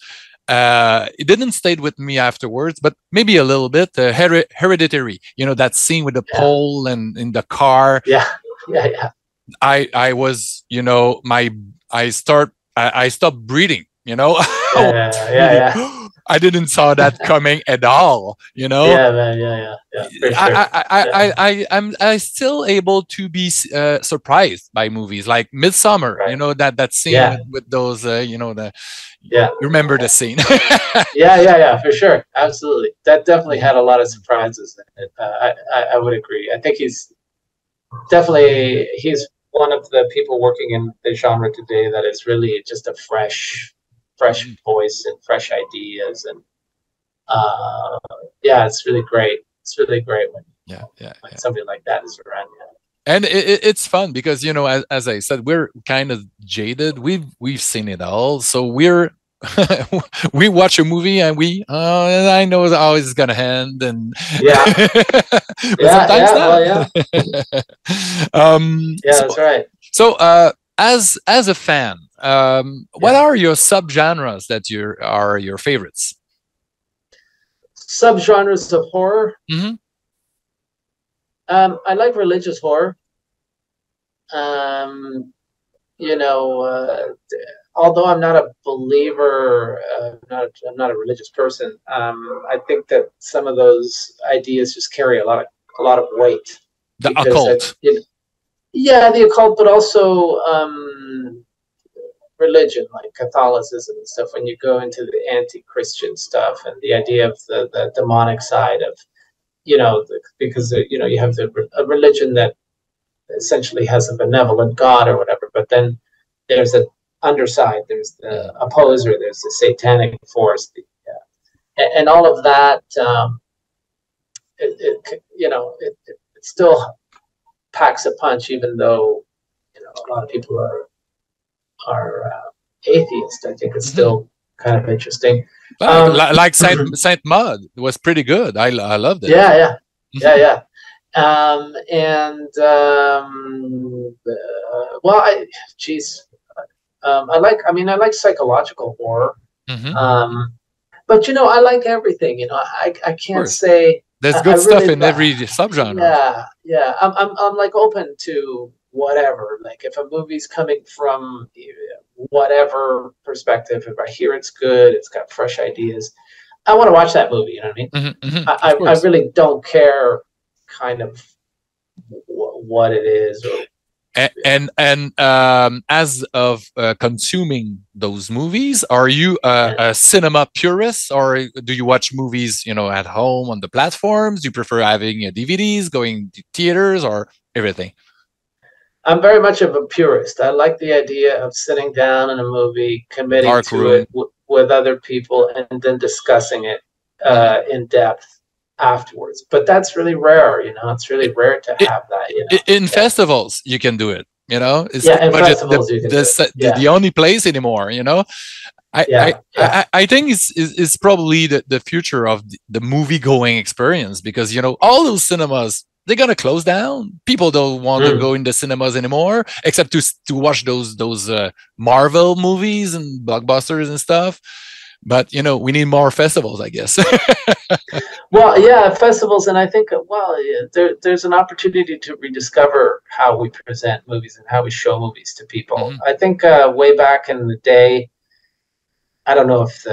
it didn't stay with me afterwards, but maybe a little bit. Hereditary, that scene with the pole and in the car. I was, I stopped breathing, Yeah. I didn't saw that coming at all, Yeah, man. Yeah. For sure. I still able to be surprised by movies like Midsummer, Right. that scene with those, the Yeah. you remember the scene. Yeah, for sure. Absolutely. That definitely had a lot of surprises in it. I would agree. I think he's one of the people working in the genre today that is really just a fresh voice and fresh ideas. And it's really great. It's really great when somebody like that is around you. And it's fun because, as I said, we're kind of jaded. We've seen it all. So we watch a movie and I know how it's gonna end, and sometimes not. That's right. So as a fan, what are your subgenres that are your favorites? Subgenres of horror. Mm-hmm. I like religious horror. Although I'm not a believer, I'm not a religious person. I think that some of those ideas just carry a lot of weight. The occult. The occult, but also religion, like Catholicism and stuff. When you go into the anti-Christian stuff and the idea of the demonic side of, because you have a religion that essentially has a benevolent God or whatever, but then there's an underside, there's the opposer, there's the satanic force, and all of that. It still packs a punch, even though a lot of people are atheist. I think it's still kind of interesting. Like Saint Maud was pretty good. I loved it. Yeah. I like psychological horror. But I like everything. I can't say there's good stuff in every subgenre. Yeah. I'm like open to whatever. Like if a movie's coming from whatever perspective, if I hear it's good, it's got fresh ideas, I want to watch that movie. You know what I mean? I really don't care kind of what it is. And as of consuming those movies, are you a cinema purist, or do you watch movies, at home on the platforms? Do you prefer having DVDs, going to theaters, or everything? I'm very much of a purist. I like the idea of sitting down in a movie, committing to it with other people, and then discussing it in depth afterwards. But that's really rare. It's really rare to have that. In festivals, you can do it. It's in festivals you can do it. The only place anymore. I think it's probably the future of the movie going experience, because all those cinemas, they're gonna close down. People don't want to go in the cinemas anymore, except to watch those Marvel movies and blockbusters and stuff. But we need more festivals, I guess. Well, yeah, festivals, and I think there's an opportunity to rediscover how we present movies and how we show movies to people. I think way back in the day, I don't know if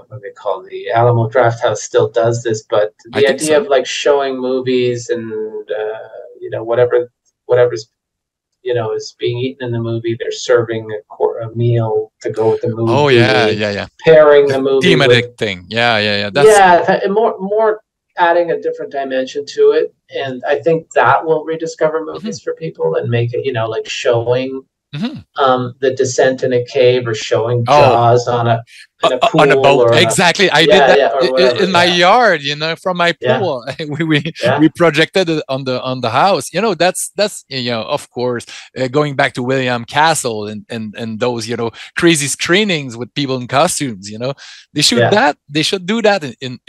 what they call the Alamo Drafthouse still does this, but the idea of like showing movies and whatever's is being eaten in the movie, they're serving a meal to go with the movie. Oh yeah. Pairing the movie thematic thing. Yeah. More adding a different dimension to it, and I think that will rediscover movies for people and make it like showing The Descent in a Cave, or showing Jaws on a pool, on a boat. Exactly. I did that in my yard, from my pool. We projected it on the house. That's of course, going back to William Castle and those crazy screenings with people in costumes. They should they should do that in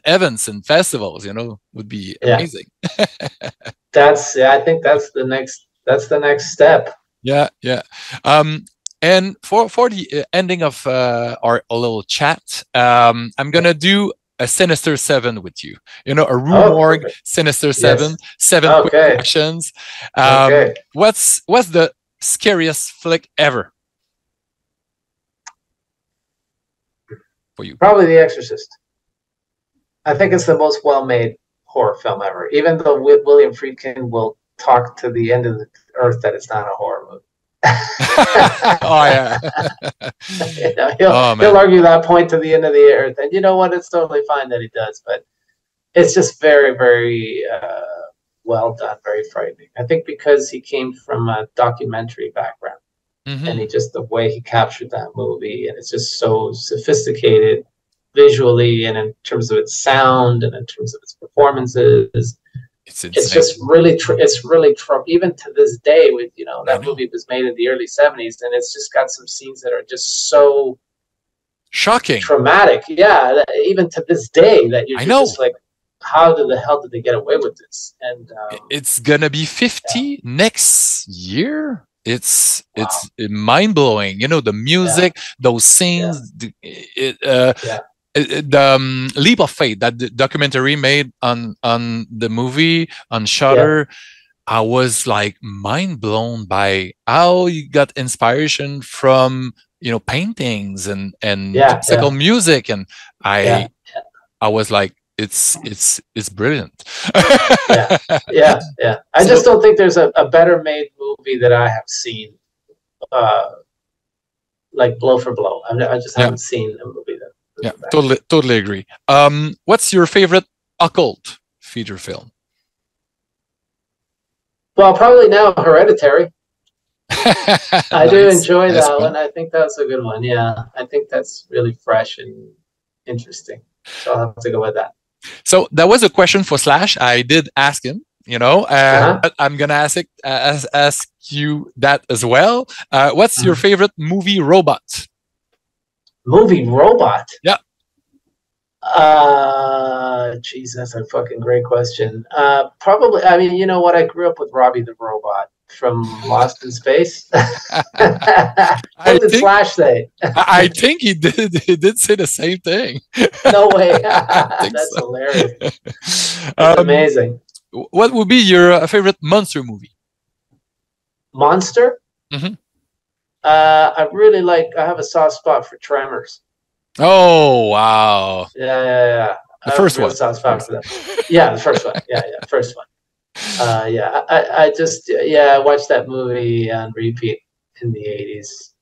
events and festivals. Would be amazing. I think that's the next step. Yeah. And for the ending of our little chat, I'm gonna do a Sinister 7 with you. You know, a Rue Morgue Sinister 7, seven quick questions. What's the scariest flick ever for you? Probably The Exorcist. I think it's the most well-made horror film ever. Even though William Friedkin will talk to the end of the earth that it's not a horror movie. Oh yeah. You know, he'll argue that point to the end of the earth, and you know what? It's totally fine that he does, but it's just very, very well done, very frightening. I think because he came from a documentary background, and the way he captured that movie, and it's just so sophisticated visually, and in terms of its sound, and in terms of its performances. It's just really, even to this day, with, you know, that movie was made in the early 70s, and it's just got some scenes that are just so shocking, traumatic. Yeah, even to this day, that you're just like, how the hell did they get away with this? And it's gonna be 50 next year. It's mind blowing. You know, the music, those scenes, the leap of faith that the documentary made on the movie on Shudder. I was like mind blown by how you got inspiration from, you know, paintings and classical music, and I was like, it's brilliant. I just don't think there's a better made movie that I have seen, like blow for blow. I just haven't seen a movie that. Yeah, totally agree. What's your favorite occult feature film? Well, probably now Hereditary. I do enjoy that one. I think that's a good one. Yeah, I think that's really fresh and interesting. So I'll have to go with that. So that was a question for Slash. I did ask him, you know, but I'm gonna ask you that as well. What's your favorite movie robot? Movie robot? Yeah. Geez, that's a fucking great question. Probably, I mean, you know what? I grew up with Robbie the Robot from Lost in Space. What did Slash say? I think he did say the same thing. No way. That's hilarious. That's amazing. What would be your favorite monster movie? Monster? I really I have a soft spot for Tremors. Oh, wow. Yeah. The first one. Soft spot for that. Yeah, the first one. Yeah, first one. I just, I watched that movie on repeat in the 80s.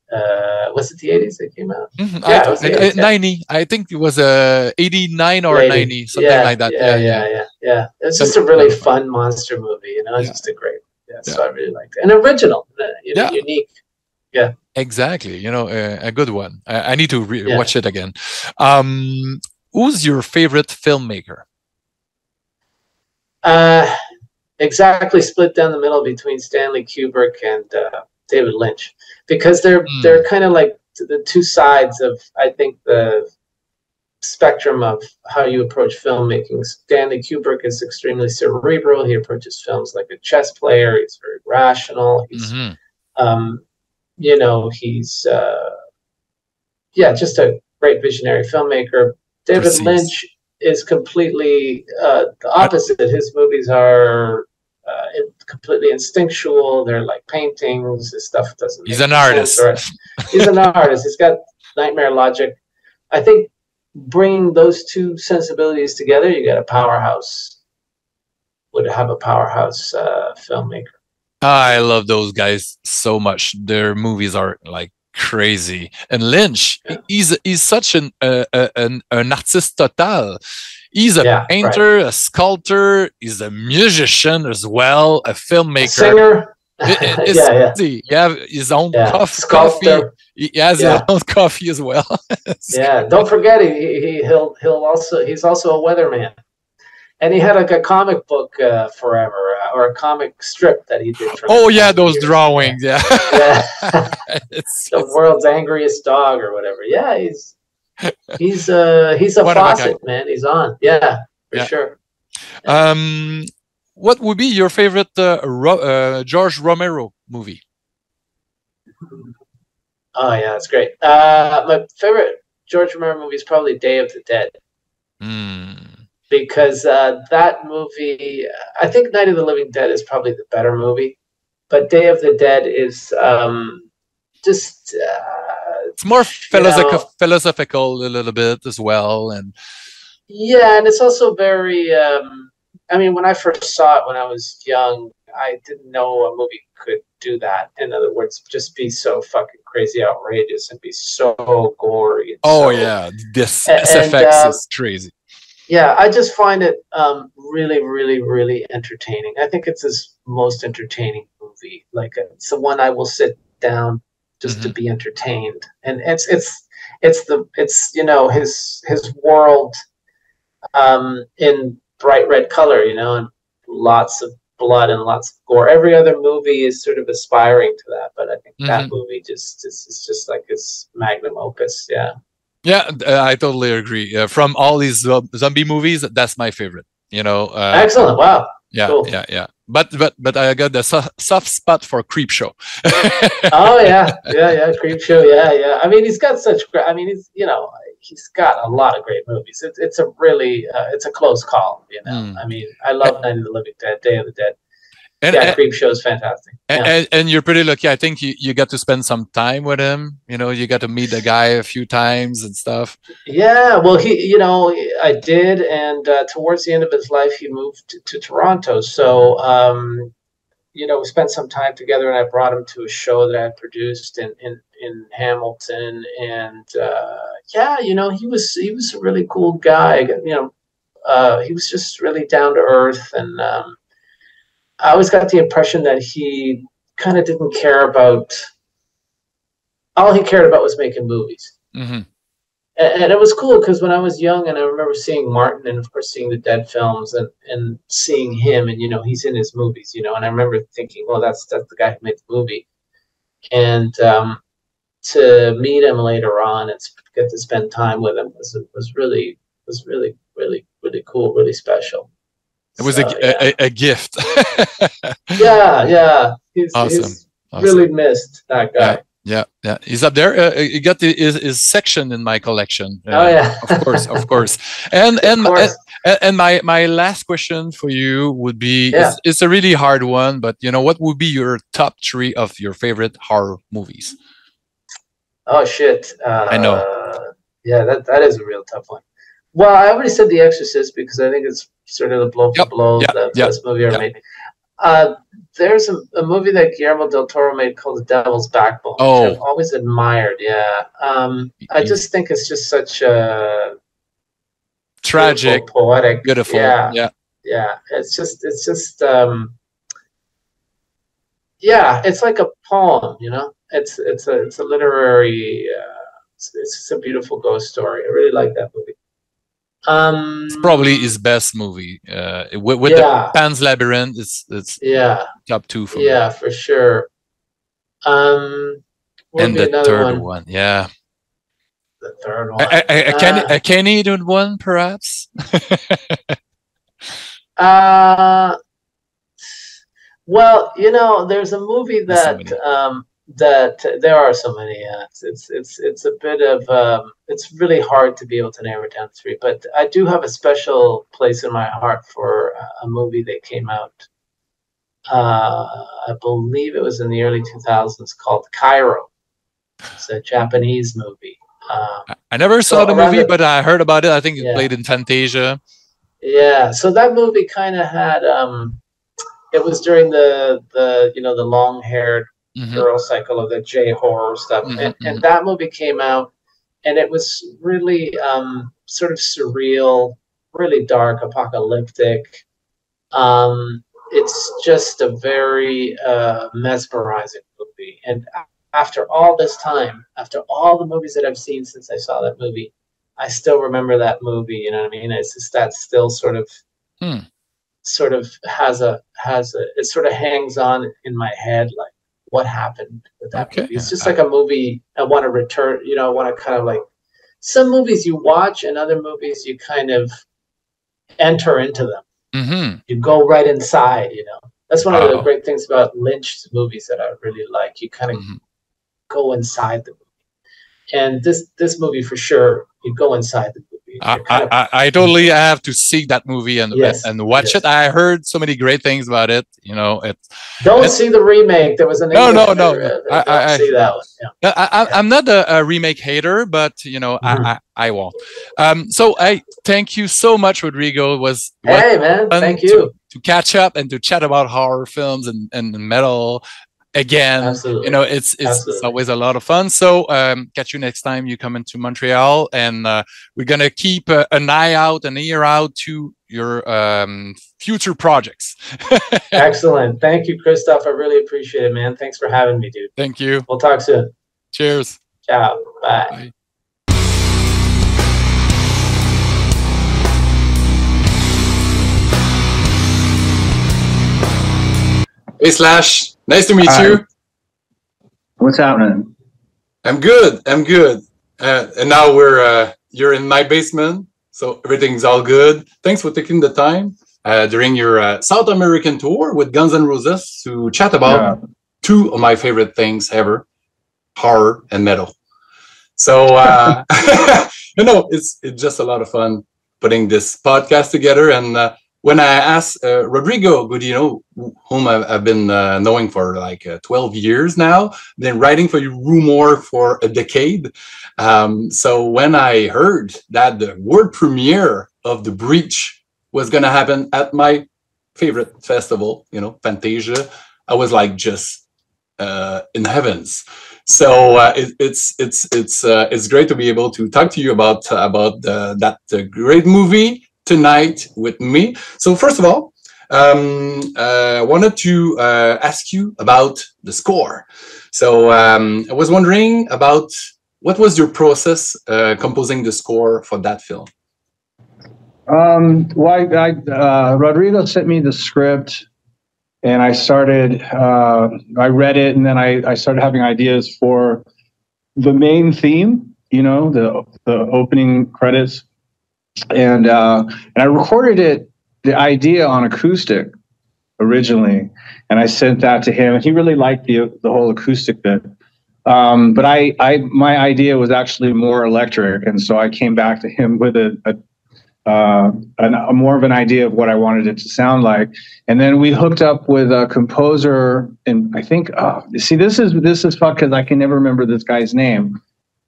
Was it the 80s that came out? Yeah, it was the 80s, 90. I think it was 89 or 90, something like that. Yeah. It's just a really fun monster movie, you know, just a great, so I really liked it. And original, unique. Yeah, exactly. You know, a good one. I need to watch it again. Who's your favorite filmmaker? Exactly split down the middle between Stanley Kubrick and David Lynch, because they're kind of like the two sides of, I think, the spectrum of how you approach filmmaking. Stanley Kubrick is extremely cerebral. He approaches films like a chess player. He's very rational. He's you know, he's just a great visionary filmmaker. David Lynch is completely the opposite. His movies are completely instinctual. They're like paintings. His stuff doesn't. He's an artist. He's an artist. He's got nightmare logic. I think bringing those two sensibilities together, you get a powerhouse. Would have a powerhouse filmmaker. I love those guys so much. Their movies are like crazy. And Lynch, he's such an artiste total. He's a painter, a sculptor. He's a musician as well, a filmmaker. A singer. He have his own coffee. He has his own coffee as well. Don't forget he's also a weatherman. And he had like a comic book forever, or a comic strip that he did. Those drawings. Yeah. The world's angriest dog, or whatever. Yeah, he's a faucet, man. He's on. Yeah, for sure. What would be your favorite George Romero movie? Oh yeah, that's great. My favorite George Romero movie is probably Day of the Dead. because that movie, I think Night of the Living Dead is probably the better movie, but Day of the Dead is just it's more philosophical a little bit as well, and yeah, and it's also very. I mean, when I first saw it when I was young, I didn't know a movie could do that. In other words, just be so fucking crazy, outrageous, and be so gory. And yeah, this SFX is crazy. Yeah, I just find it really, really, really entertaining. I think it's his most entertaining movie. Like, it's the one I will sit down just to be entertained, and it's you know, his world in bright red color, you know, and lots of blood and lots of gore. Every other movie is sort of aspiring to that, but I think that movie is just like his magnum opus. Yeah. Yeah, I totally agree. From all these zombie movies, that's my favorite. You know. Excellent. Wow. Yeah, cool. yeah. But I got the soft spot for Creepshow. Oh yeah, Creepshow. Yeah. I mean, he's got such. I mean, he's got a lot of great movies. It's a really it's a close call. You know. I mean, I love Night of the Living Dead, Day of the Dead. Creepshow is fantastic. And you're pretty lucky. I think you got to spend some time with him. You know, you got to meet the guy a few times and stuff. Yeah, well, I did, and towards the end of his life, he moved to Toronto. So, we spent some time together, and I brought him to a show that I had produced in Hamilton, and he was a really cool guy. He was just really down to earth, and I always got the impression that he kind of didn't care about. All he cared about was making movies. And it was cool because when I was young, and I remember seeing Martin, and of course seeing the Dead films, and seeing him, and he's in his movies, and I remember thinking, well, that's the guy who made the movie, and to meet him later on and get to spend time with him was really cool, really special. It was a gift. Yeah. Awesome. He's really missed, that guy. Yeah. He's up there. He got his section in my collection. Of course. And my last question for you would be: it's a really hard one, but what would be your top 3 of your favorite horror movies? Oh shit! I know. Yeah, that is a real tough one. Well, I already said The Exorcist because I think it's sort of the blow for blow, the best movie ever made. There's a movie that Guillermo del Toro made called The Devil's Backbone, which I've always admired. Yeah, I just think it's just such a tragic, poetic, beautiful. Yeah. It's just it's like a poem. It's a literary. It's a beautiful ghost story. I really like that movie. It's probably his best movie. With the Pan's Labyrinth, it's top 2 for me. Yeah, for sure. And the third one, yeah. The third one. A Canadian one, perhaps. Well, there's a movie that there are so many. It's a bit of it's really hard to be able to narrow it down to 3, but I do have a special place in my heart for a movie that came out. I believe it was in the early 2000s, called Cairo. It's a Japanese movie. I never saw the movie, but I heard about it. I think it played in Fantasia. Yeah, so that movie kind of had it was during the long-haired girl cycle of the J-horror stuff, and that movie came out, and it was really sort of surreal, really dark, apocalyptic. It's just a very mesmerizing movie, and after all this time, after all the movies that I've seen since I saw that movie, I still remember that movie. You know what I mean? It's just that still sort of has it sort of hangs on in my head, like what happened with that movie. It's just like a movie I want to return, I want to kind of like, some movies you watch and other movies you kind of enter into them. You go right inside, That's one of the great things about Lynch's movies that I really like. You kind of go inside the movie. And this movie for sure, you go inside the movie. I totally have to see that movie and watch it. I heard so many great things about it. You know, don't see the remake. There was an no. I see that one. I'm not a remake hater, but you know, I won't. So I thank you so much, Rodrigo. It was hey man, thank you to catch up and to chat about horror films and metal. Again, absolutely. You know, it's always a lot of fun. So catch you next time you come into Montreal, and we're gonna keep an eye out, an ear out to your future projects. Excellent. Thank you, Christoph. I really appreciate it, man. Thanks for having me, dude. Thank you. We'll talk soon. Cheers. Ciao. Bye. Hey Slash, nice to meet you. What's happening? I'm good. And now you're in my basement, so everything's all good. Thanks for taking the time during your South American tour with Guns N' Roses to chat about two of my favorite things ever, horror and metal. So you know, it's just a lot of fun putting this podcast together. And when I asked Rodrigo Gudiño, whom I've been knowing for like 12 years now, been writing for Rue Morgue for a decade. So when I heard that the world premiere of The Breach was going to happen at my favorite festival, you know, Fantasia, I was like just in heavens. So it's great to be able to talk to you about that great movie tonight with me. So first of all, I wanted to ask you about the score. So I was wondering about what was your process composing the score for that film? Rodrigo sent me the script, and I started. I read it, and then I started having ideas for the main theme. You know, the opening credits. And I recorded the idea on acoustic originally, and I sent that to him, and he really liked the whole acoustic bit. But my idea was actually more electric, and so I came back to him with a more of an idea of what I wanted it to sound like. And then we hooked up with a composer, and I think see, this is fucked because I can never remember this guy's name.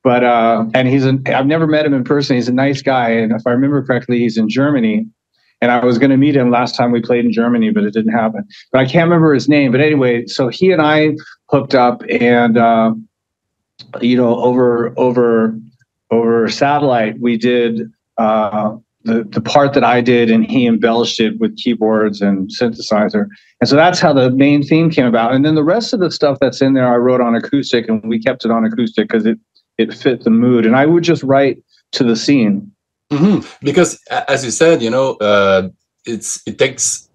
But and I've never met him in person. He's a nice guy, and if I remember correctly, he's in Germany. And I was going to meet him last time we played in Germany, but it didn't happen. But I can't remember his name. But anyway, so he and I hooked up, and you know, over satellite, we did the part that I did, and he embellished it with keyboards and synthesizer. And so that's how the main theme came about. And then the rest of the stuff that's in there, I wrote on acoustic, and we kept it on acoustic because it fit the mood, and I would just write to the scene. Mm-hmm. Because, as you said, you know, it takes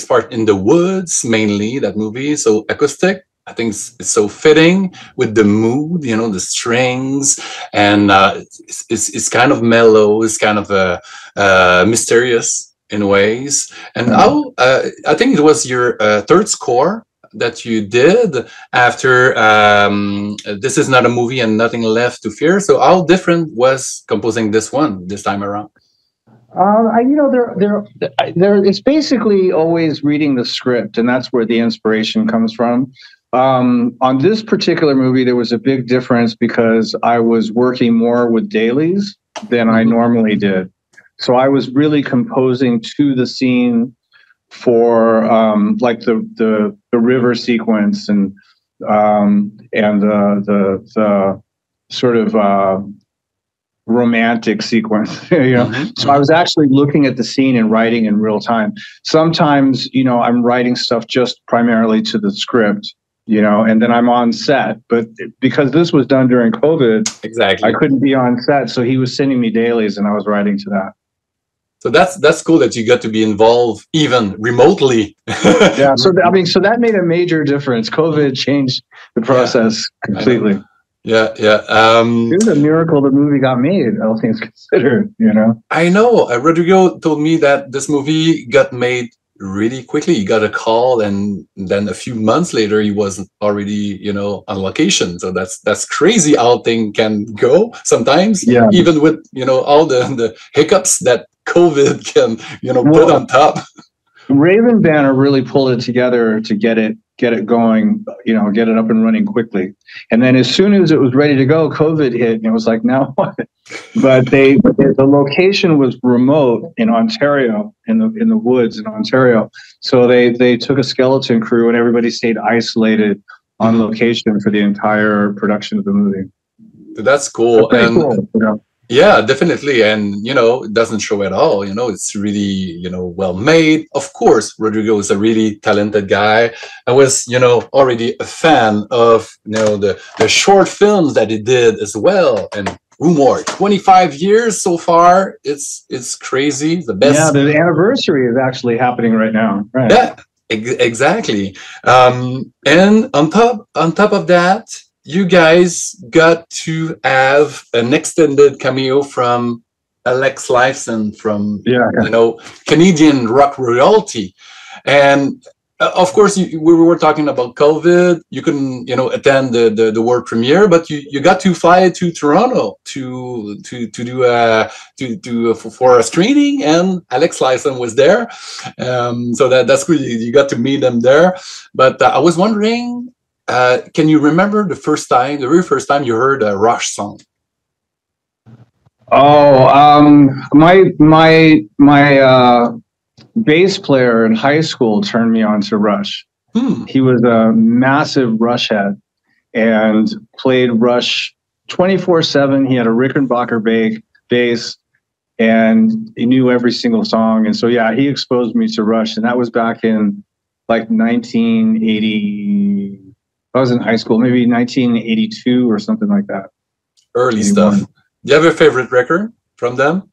part in the woods mainly, that movie. So acoustic, I think it's so fitting with the mood, you know, the strings, and it's kind of mellow, it's kind of mysterious in ways. And I think it was your third score that you did after This Is Not a Movie and Nothing Left to Fear. So how different was composing this one this time around? You know, it's basically always reading the script, and that's where the inspiration comes from. On this particular movie, there was a big difference because I was working more with dailies than I normally did. So I was really composing to the scene for like the river sequence and the sort of romantic sequence, you know. Mm-hmm. So I was actually looking at the scene and writing in real time. Sometimes, you know, I'm writing stuff just primarily to the script, you know, and then I'm on set. But because this was done during COVID, exactly, I couldn't be on set. So he was sending me dailies, and I was writing to that. So that's cool that you got to be involved even remotely. Yeah. So that made a major difference. COVID changed the process completely. Yeah. It was a miracle the movie got made, all things considered, you know. I know. Rodrigo told me that this movie got made really quickly. He got a call, and then a few months later, he was already, on location. So that's crazy how things can go sometimes. Yeah. Even with all the hiccups that COVID can put on top. Raven Banner really pulled it together to get it going, get it up and running quickly. And then as soon as it was ready to go, COVID hit, and it was like, now what? But the location was remote in Ontario, in the woods in Ontario. So they took a skeleton crew, and everybody stayed isolated on location for the entire production of the movie. That's cool. And cool, yeah, definitely. And, it doesn't show at all. It's really, well made. Of course, Rodrigo is a really talented guy. I was, already a fan of, the short films that he did as well. And Rue Morgue, 25 years so far. It's crazy. The best. Yeah, the anniversary is actually happening right now. Right. Yeah, exactly. And on top of that, you guys got to have an extended cameo from Alex Lifeson from, Canadian rock royalty. And of course, we were talking about COVID. You couldn't, attend the world premiere, but you got to fly to Toronto to do for a screening, and Alex Lifeson was there. So that's cool. You got to meet them there. But I was wondering, can you remember the very first time you heard a Rush song? Oh, my bass player in high school turned me on to Rush. He was a massive Rush head and played Rush 24/7. He had a Rickenbacker bass, and he knew every single song. And so, yeah, he exposed me to Rush, and that was back in like 1980. I was in high school, maybe 1982 or something like that. Early 81. Stuff. Do you have a favorite record from them?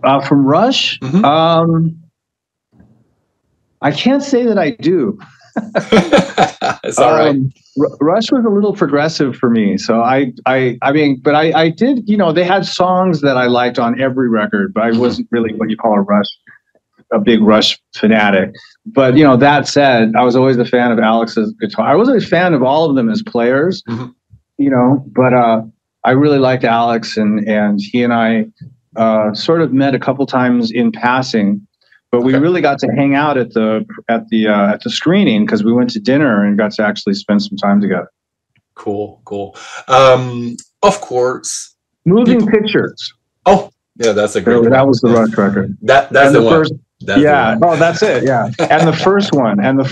From Rush? I can't say that I do. It's all right. Rush was a little progressive for me. So I did, they had songs that I liked on every record, but I wasn't really what you call a big Rush fanatic. But, that said, I was always a fan of Alex's guitar. I was a fan of all of them as players, but I really liked Alex, and he and I sort of met a couple times in passing, but we really got to hang out at the screening because we went to dinner and got to actually spend some time together. Cool. Of course. Moving Pictures. Oh, yeah, that's a great one. That was the Rush record. That's the one. First, oh, that's it. Yeah, and the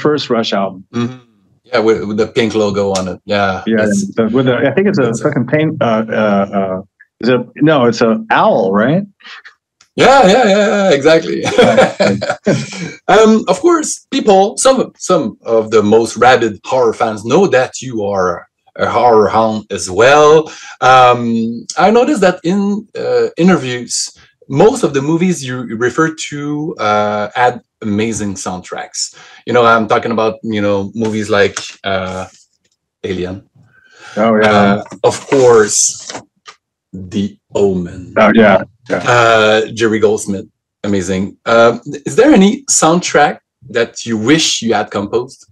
first Rush album. Mm-hmm. Yeah, with the pink logo on it. Yeah. I think it's a fucking paint. It's a owl, right? Yeah, exactly. Of course, some of the most rabid horror fans know that you are a horror hound as well. I noticed that in interviews, most of the movies you refer to had amazing soundtracks. I'm talking about, movies like Alien. Oh, yeah. Of course, The Omen. Oh, yeah. Jerry Goldsmith. Amazing. Is there any soundtrack that you wish you had composed?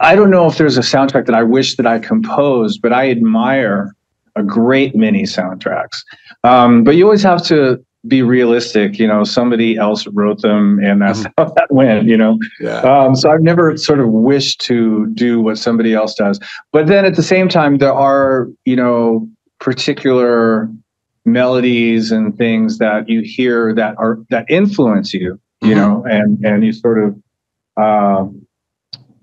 I don't know if there's a soundtrack that I wish that I composed, but I admire a great many soundtracks. But you always have to be realistic. Somebody else wrote them, and that's how that went. Yeah. So I've never sort of wished to do what somebody else does. But then at the same time, there are particular melodies and things that you hear that influence you. And you sort of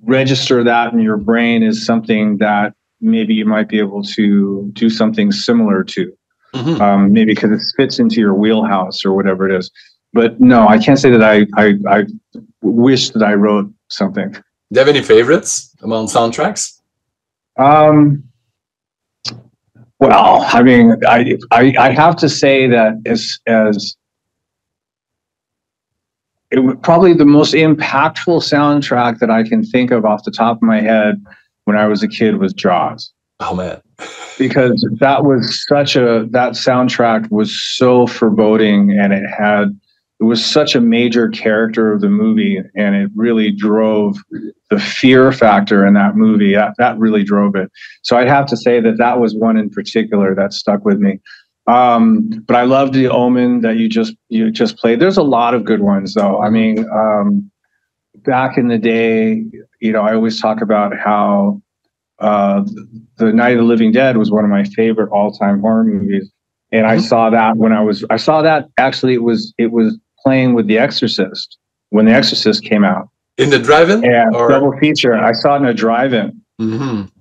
register that in your brain as something that maybe you might be able to do something similar to. Maybe because it fits into your wheelhouse or whatever it is. But no, I can't say that I wish that I wrote something. Do you have any favorites among soundtracks? Well, I have to say that as it was probably the most impactful soundtrack that I can think of off the top of my head when I was a kid was Jaws. Oh man. because that soundtrack was so foreboding, and it was such a major character of the movie, and it really drove the fear factor in that movie. That really drove it. So I'd have to say that was one in particular that stuck with me. But I loved the Omen that you just played. There's a lot of good ones, though. I mean, back in the day, I always talk about how the Night of the Living Dead was one of my favorite all-time horror movies, and I saw that actually it was playing with The Exorcist when The Exorcist came out in the drive-in, double feature. I saw it in a drive-in, and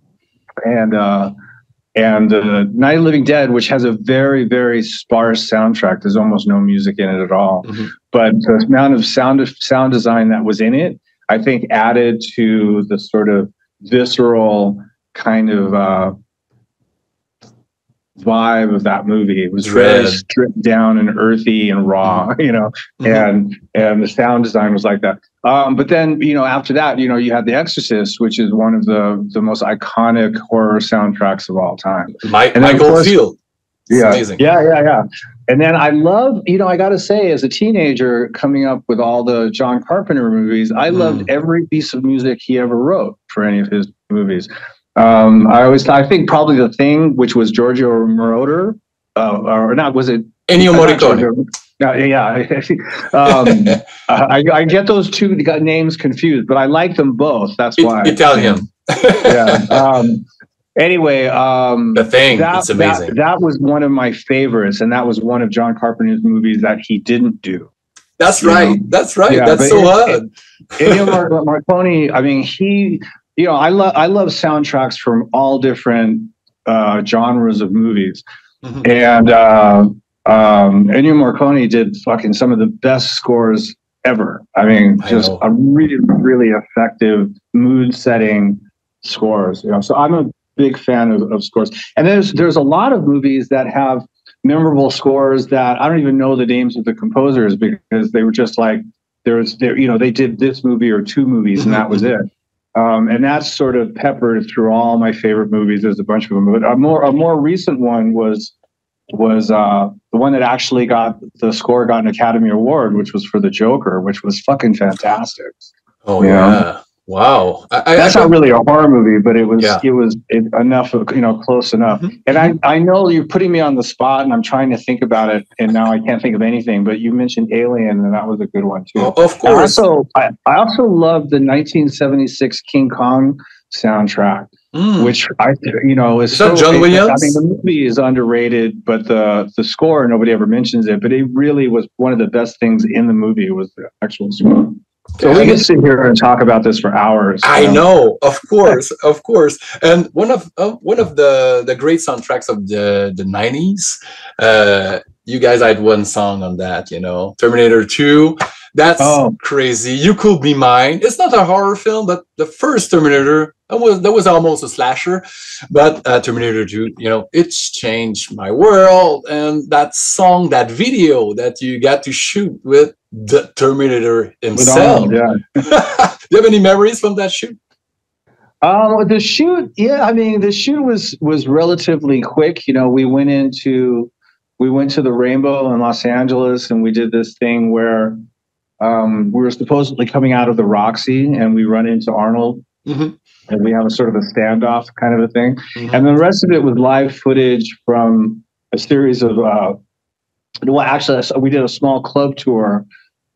Night of the Living Dead, which has a very, very sparse soundtrack. There's almost no music in it at all, but the amount of sound design that was in it, I think, added to the sort of visceral kind of vibe of that movie. It was very stripped down and earthy and raw, and the sound design was like that. But then, after that, you had The Exorcist, which is one of the most iconic horror soundtracks of all time. Michael Field. Yeah, amazing. Yeah. And then I love, I got to say, as a teenager coming up with all the John Carpenter movies, I loved every piece of music he ever wrote for any of his movies. I think probably The Thing, which was Giorgio Moroder, or not, was it Ennio Morricone? I get those two names confused, but I like them both. That's why. Italian. Yeah. Anyway, The Thing, it's amazing. That was one of my favorites, and that was one of John Carpenter's movies that he didn't do. That's right. That's right. Yeah, that's so odd. Ennio Morricone, I mean, I love soundtracks from all different genres of movies, and Ennio Morricone did fucking some of the best scores ever. I mean, just a really, really effective mood-setting scores. So I'm a big fan of scores, and there's a lot of movies that have memorable scores that I don't even know the names of the composers, because they were just like they did this movie or two movies and that was it. And that's sort of peppered through all my favorite movies. There's a bunch of them, but a more recent one was the one that actually got an Academy Award, which was for The Joker, which was fucking fantastic. Oh yeah. Wow, that's not really a horror movie, but it was enough of, close enough. And I know you're putting me on the spot, and I'm trying to think about it, and now I can't think of anything. But you mentioned Alien, and that was a good one too. Oh, of course. I also love the 1976 King Kong soundtrack, which is that John Williams? I mean, the movie is underrated, but the score, nobody ever mentions it. But it really was one of the best things in the movie, was the actual score. So we can sit here and talk about this for hours. I know, of course, of course. And one of the great soundtracks of the 90s, you guys had one song on that, Terminator 2. That's crazy. You Could Be Mine. It's not a horror film, but the first Terminator, that was almost a slasher. But Terminator 2, it's changed my world. And that song, that video that you got to shoot with the Terminator himself. Yeah. Do you have any memories from that shoot? The shoot, I mean, the shoot was relatively quick. We went to the Rainbow in Los Angeles, and we did this thing where we were supposedly coming out of the Roxy, and we run into Arnold, and we have a sort of a standoff kind of a thing. And the rest of it was live footage from a series of actually, we did a small club tour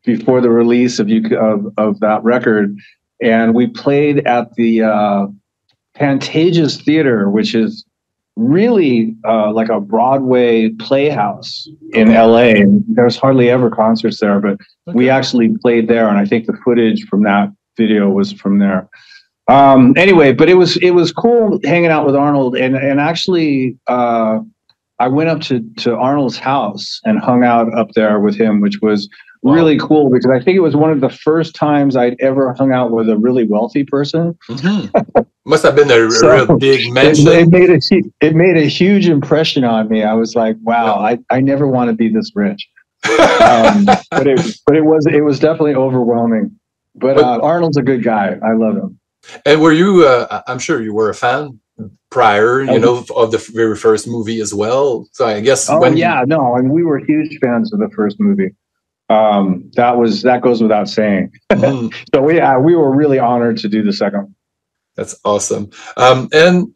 before the release of that record, and we played at the Pantages Theater, which is really like a Broadway playhouse in LA. There's hardly ever concerts there, but we actually played there, and I think the footage from that video was from there. Anyway, but it was cool hanging out with Arnold, and actually I went up to Arnold's house and hung out up there with him, which was really cool, because I think it was one of the first times I'd ever hung out with a really wealthy person. Must have been a real big mention. It made a huge impression on me. I was like, wow, I never want to be this rich. But it was definitely overwhelming. But Arnold's a good guy. I love him. And were you? I'm sure you were a fan prior, of the very first movie as well. So I guess. No, and we were huge fans of the first movie. That goes without saying. So we were really honored to do the second one. That's awesome. And,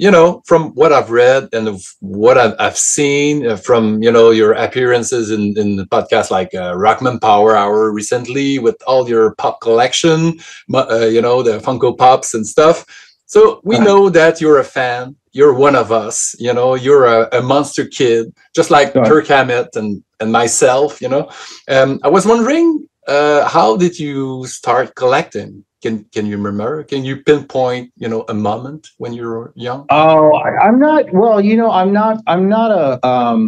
from what I've read and what I've seen from, your appearances in the podcast, like Rockman Power Hour recently with all your pop collection, the Funko Pops and stuff. So we know that you're a fan. You're one of us, you're a monster kid, just like Kirk Hammett and myself, I was wondering, how did you start collecting? Can you remember? Can you pinpoint, a moment when you were young? Oh, I'm not. Well, I'm not a.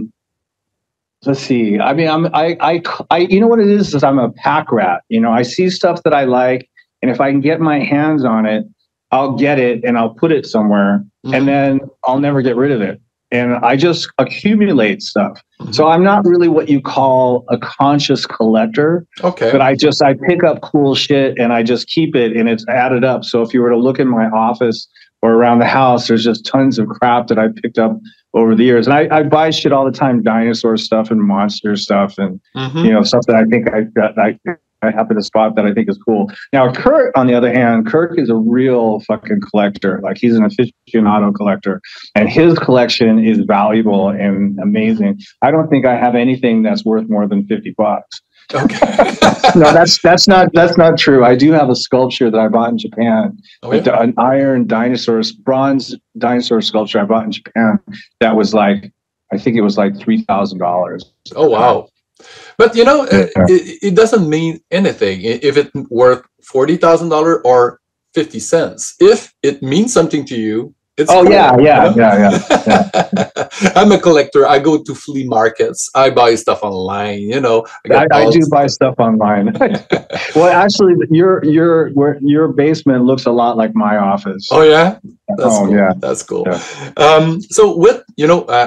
Let's see. I mean, I. You know what it is I'm a pack rat. I see stuff that I like, and if I can get my hands on it, I'll get it and I'll put it somewhere, and then I'll never get rid of it. And I just accumulate stuff. So I'm not really what you call a conscious collector. Okay. But I pick up cool shit and I just keep it and it's added up. So if you were to look in my office or around the house, there's just tons of crap that I picked up over the years. And I buy shit all the time, dinosaur stuff and monster stuff and stuff that I think I happen to spot that I think is cool. Now, Kirk, on the other hand, Kirk is a real fucking collector. Like, he's an aficionado collector, and his collection is valuable and amazing. I don't think I have anything that's worth more than $50. Okay. No, that's not true. I do have a sculpture that I bought in Japan, an iron bronze dinosaur sculpture I bought in Japan. That was like, I think it was like $3,000. Oh wow. But it doesn't mean anything if it's worth $40,000 or 50 cents. If it means something to you, it's cool. Yeah. I'm a collector. I go to flea markets. I buy stuff online. I do buy stuff online. Well, actually, your basement looks a lot like my office. Oh yeah, cool. Yeah, that's cool. Yeah. So with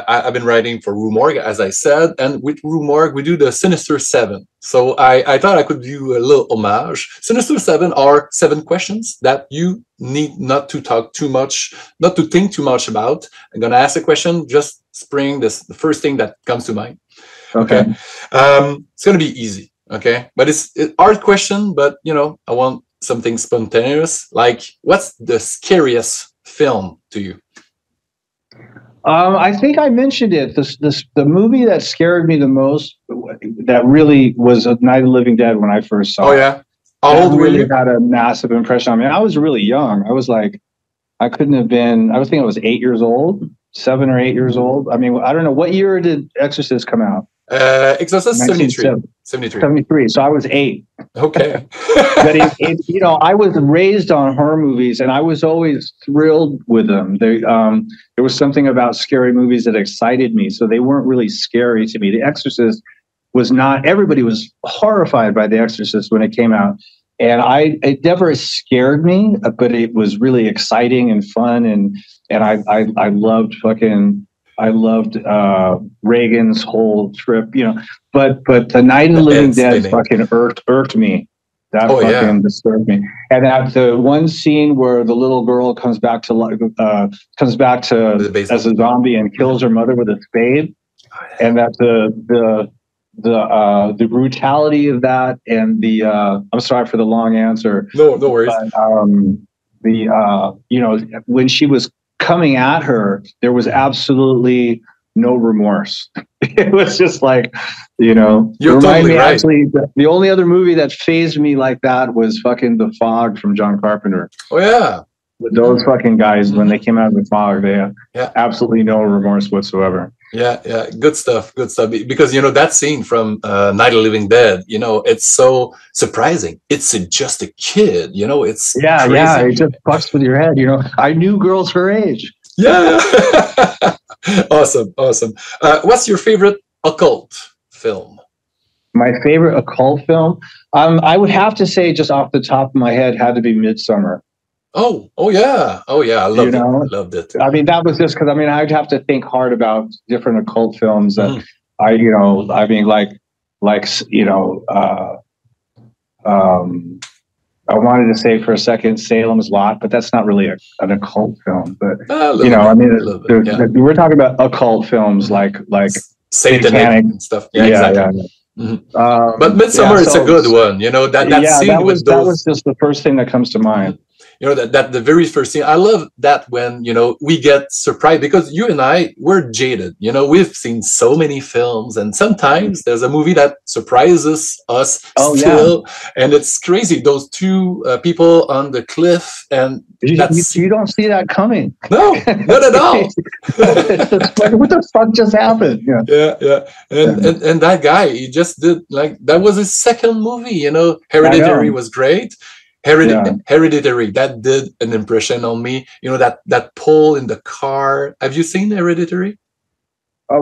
I've been writing for Rue Morgue, as I said, and with Rue Morgue we do the Sinister 7. So I thought I could do a little homage. Sinister 7 are 7 questions that you need not to talk too much, not to think too much about. I'm gonna ask a question, just spring the first thing that comes to mind. Okay. It's gonna be easy. Okay, but it's an hard question, but I want something spontaneous. Like, what's the scariest film to you? I think I mentioned it. The movie that scared me the most, that really was Night of the Living Dead when I first saw it. Oh yeah, how old were you? Had a massive impression on me. I was really young. I was like, I couldn't have been. I was thinking I was 8 years old, 7 or 8 years old. I mean, I don't know, what year did Exorcist come out? Exorcist 73. So I was 8. Okay. But I was raised on horror movies, and I was always thrilled with them. There was something about scary movies that excited me, so they weren't really scary to me. The Exorcist was not. Everybody was horrified by The Exorcist when it came out, and it never scared me, but it was really exciting and fun, and I loved Reagan's whole trip, but the Night of the Living Dead fucking irked me. That disturbed me. And that the one scene where the little girl comes back as a zombie and kills her mother with a spade, and that the brutality of that, and the I'm sorry for the long answer. No worries. But, when she was coming at her, there was absolutely no remorse. It was just like, You're totally right. Actually, the only other movie that fazed me like that was fucking The Fog from John Carpenter. Oh yeah, with those fucking guys, when they came out of the fog, they had absolutely no remorse whatsoever. Yeah, good stuff. Because that scene from Night of the Living Dead, it's so surprising. It's just a kid, it's crazy. It just fucks with your head. I knew girls her age. Yeah. Awesome. What's your favorite occult film? My favorite occult film, I would have to say, just off the top of my head, had to be Midsummer. Oh yeah. I loved it. I mean, that was just because I'd have to think hard about different occult films that I wanted to say for a second Salem's Lot, but that's not really an occult film. But we're talking about occult films like satanic and stuff. Yeah, exactly. Yeah. But Midsommar is a good one. You know that scene that was just the first thing that comes to mind. You know, that the very first scene. I love that when, you know, we get surprised because you and I, we're jaded. You know, we've seen so many films, and sometimes there's a movie that surprises us still. Yeah. And it's crazy. Those two people on the cliff, and you don't see that coming. No, not at all. Like, what the fuck just happened? Yeah. And that guy, he just did, like, that was his second movie, you know. Hereditary was great. Hereditary, that did an impression on me. You know, that pole in the car. Have you seen Hereditary?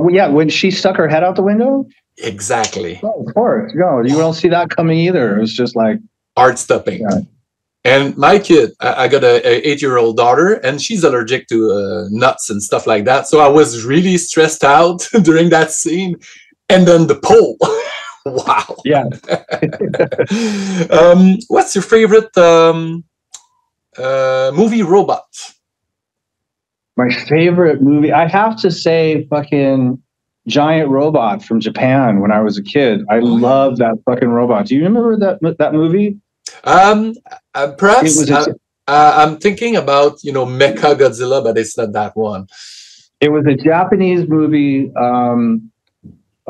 Yeah, when she stuck her head out the window. Exactly. Oh, of course. No, you don't see that coming either. It was just like heart stopping. Yeah. And my kid, I got a 8-year-old daughter, and she's allergic to nuts and stuff like that. So I was really stressed out during that scene. And then the pole. Wow. Yeah. What's your favorite movie robot? My favorite movie, I have to say fucking Giant Robot from Japan when I was a kid. I love that fucking robot. Do you remember that movie? Perhaps I'm thinking about, you know, Mecha Godzilla, but it's not that one. It was a Japanese movie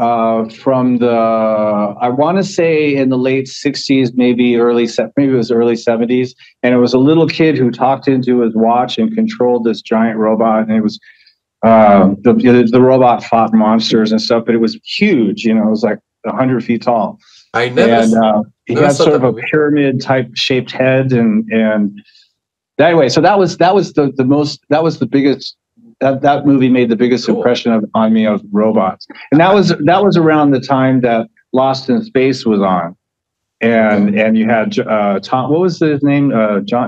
from the, I want to say in the late 60s, maybe it was early 70s. And it was a little kid who talked into his watch and controlled this giant robot. And it was, the robot fought monsters and stuff, but it was huge. You know, it was like 100 feet tall. I never. He had sort of a pyramid type shaped head. And anyway, so that was the biggest. That movie made the biggest impression on me of robots, and that was around the time that Lost in Space was on, and you had Tom. What was his name?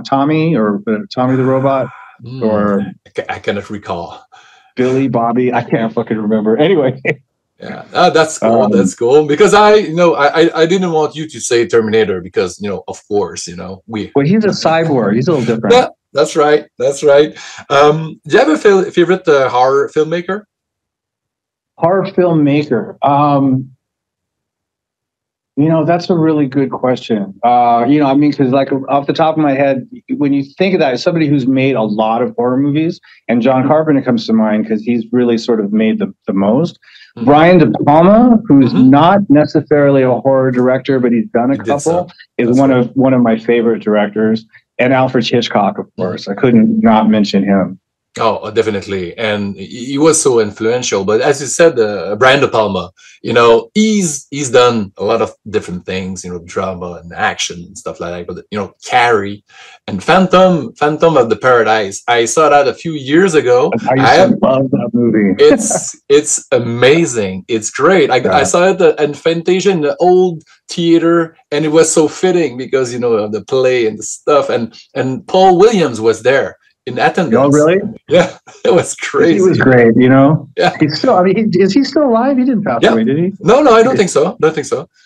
Tommy or Tommy the Robot, or I cannot recall. Billy, Bobby, I can't fucking remember. Anyway. Yeah, that's cool. That's cool because I didn't want you to say Terminator because, you know, of course, you know, Well, he's a cyborg. He's a little different. Yeah, that's right. That's right. Do you have a favorite horror filmmaker? Horror filmmaker. You know, that's a really good question. You know, I mean, because like off the top of my head, when you think of that, as somebody who's made a lot of horror movies, and John Carpenter comes to mind because he's really sort of made the most. Mm-hmm. Brian De Palma, who's not necessarily a horror director, but he's done a couple, is one of my favorite directors. And Alfred Hitchcock, of course. I couldn't not mention him. Oh, definitely. And he was so influential. But as you said, Brian De Palma, you know, he's done a lot of different things, you know, drama and action and stuff like that. But, you know, Carrie and Phantom of the Paradise. I saw that a few years ago. I love that movie. It's amazing. It's great. I saw it in Fantasia in the old theater, and it was so fitting because, you know, of the play and the stuff. And Paul Williams was there in attendance. Oh, really? Yeah, it was crazy. He was great, you know. Yeah, he's still. I mean, is he still alive? He didn't pass away, did he? No, I don't think so.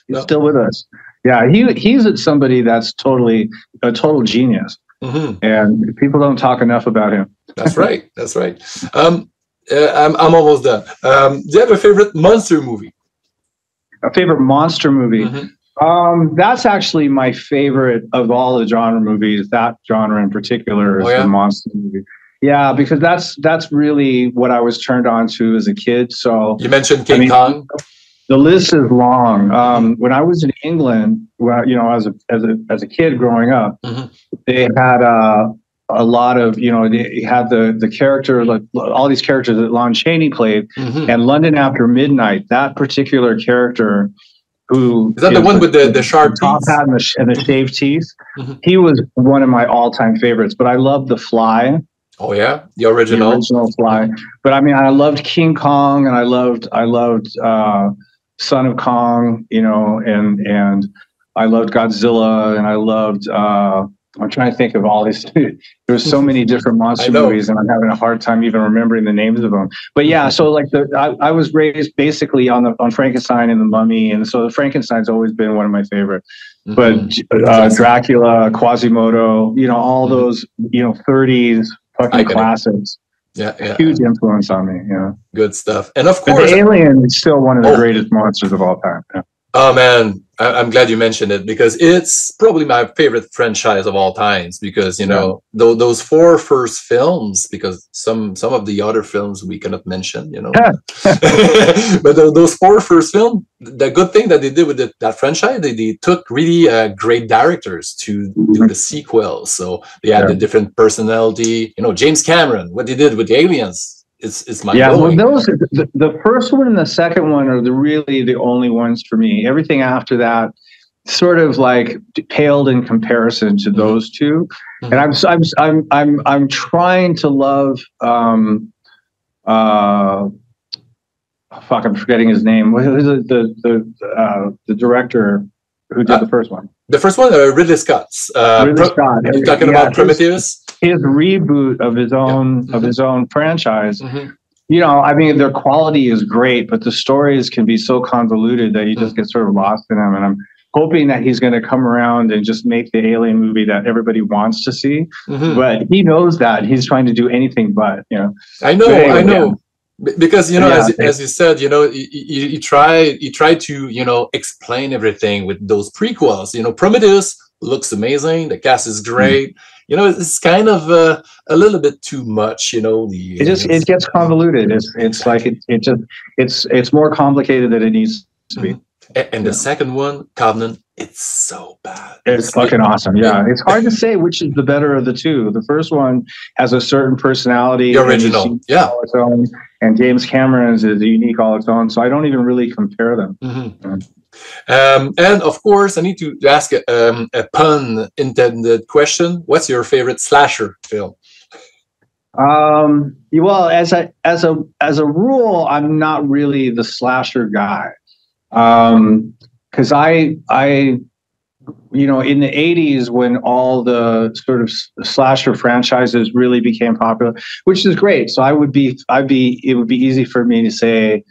He's still with us. Yeah, he's somebody that's totally a total genius, and people don't talk enough about him. That's right. That's right. I'm almost done. Do you have a favorite monster movie? A favorite monster movie? That's actually my favorite of all the genre movies. That genre in particular is the monster movie. Yeah, because that's really what I was turned on to as a kid. So you mentioned King Kong. The list is long. When I was in England, well, you know, as a kid growing up, they had a lot of, you know, they had the character, like all these characters that Lon Chaney played, and London After Midnight. That particular character. Who is that? The one with the sharp top hat and the shaved teeth. He was one of my all-time favorites. But I loved The Fly. Oh yeah, the original Fly. But I mean, I loved King Kong, and I loved Son of Kong. You know, and I loved Godzilla, and I loved I'm trying to think of all these. There's so many different monster movies, and I'm having a hard time even remembering the names of them. But yeah, so like I was raised basically on Frankenstein and the Mummy, and so the Frankenstein's always been one of my favorite. But Dracula, Quasimodo, you know, all those, you know, 30s fucking classics. Yeah. Huge influence on me. You know, good stuff. And of course, the Alien is still one of the greatest monsters of all time. Yeah. Oh man, I'm glad you mentioned it, because it's probably my favorite franchise of all times, because, you know, those 4 first films, because some of the other films we cannot mention, you know, but those 4 first films, the good thing that they did with that franchise, they took really great directors to do the sequels. So they had a different personality, you know, James Cameron, what they did with the Aliens. It's my well, those the first one and the second one are really the only ones for me. Everything after that sort of like paled in comparison to those two. And I'm trying to love I'm forgetting his name. What is it, the director who did the first one? The first one, Ridley Scott's. Ridley Scott. You're talking about Prometheus? His reboot of his own franchise. You know, I mean, their quality is great, but the stories can be so convoluted that you just get sort of lost in them. And I'm hoping that he's going to come around and just make the Alien movie that everybody wants to see. But he knows that he's trying to do anything but, you know. I know. Because, you know, as you said, you know, you try to, you know, explain everything with those prequels. You know, Prometheus looks amazing. The cast is great. You know, it's kind of a little bit too much. You know, it gets convoluted. It's like it's more complicated than it needs to be. And the second one, Covenant, it's so bad. It's fucking awesome. Yeah, it's hard to say which is the better of the two. The first one has a certain personality. The original, all its own, and James Cameron's is unique all its own. So I don't even really compare them. And of course, I need to ask a pun intended question. What's your favorite slasher film? Well, as a rule, I'm not really the slasher guy. Because I, you know, in the 80s, when all the sort of slasher franchises really became popular, which is great. So it would be easy for me to say,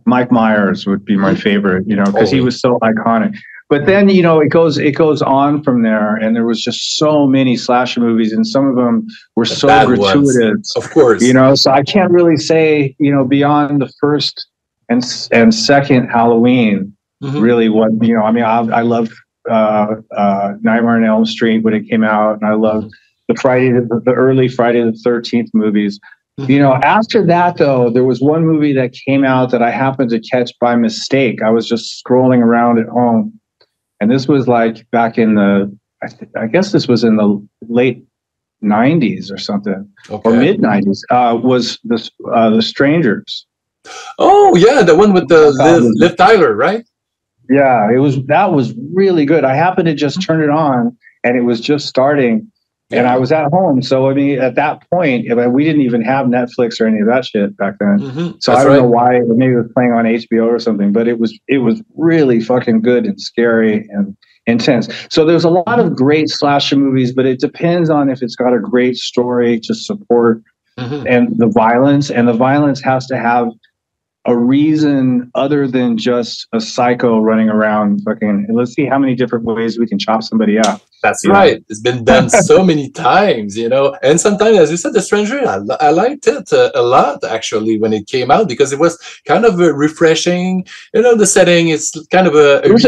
Mike Myers would be my favorite, you know, because he was so iconic. But then, you know, it goes on from there, and there was just so many slasher movies, and some of them were so gratuitous, of course. You know, so I can't really say, you know, beyond the first and second Halloween, really what, you know. I mean, I loved Nightmare on Elm Street when it came out, and I loved the early Friday the 13th movies. You know, after that, though, there was one movie that came out that I happened to catch by mistake. I was just scrolling around at home. And this was like back in I guess this was in the late 90s or something, or mid 90s, was The Strangers. Oh, yeah, the one with the Liv Tyler, right? Yeah, that was really good. I happened to just turn it on, and it was just starting, and I was at home. So, I mean, at that point, we didn't even have Netflix or any of that shit back then. So I don't know why. Maybe it was playing on HBO or something, but it was really fucking good and scary and intense. So there's a lot of great slasher movies, but it depends on if it's got a great story to support and the violence has to have a reason other than just a psycho running around fucking. Let's see how many different ways we can chop somebody up. That's right. It's been done so many times, you know. And sometimes, as you said, The Stranger, I liked it a lot, actually, when it came out, because it was kind of refreshing. You know, the setting is kind of a huis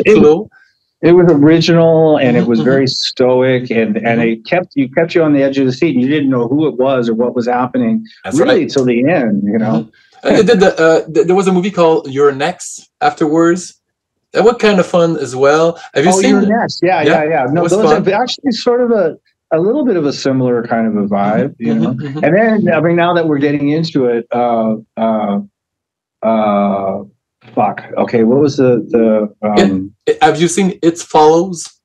It was original, and it was very stoic, and it kept you on the edge of the seat, and you didn't know who it was or what was happening. That's really till the end, you know. They did there was a movie called You're Next afterwards. That was kind of fun as well. Have you seen You're Next? Yeah. No, those have actually sort of a little bit of a similar kind of a vibe, you know. And then, I mean, now that we're getting into it, fuck. Okay, what was have you seen It Follows?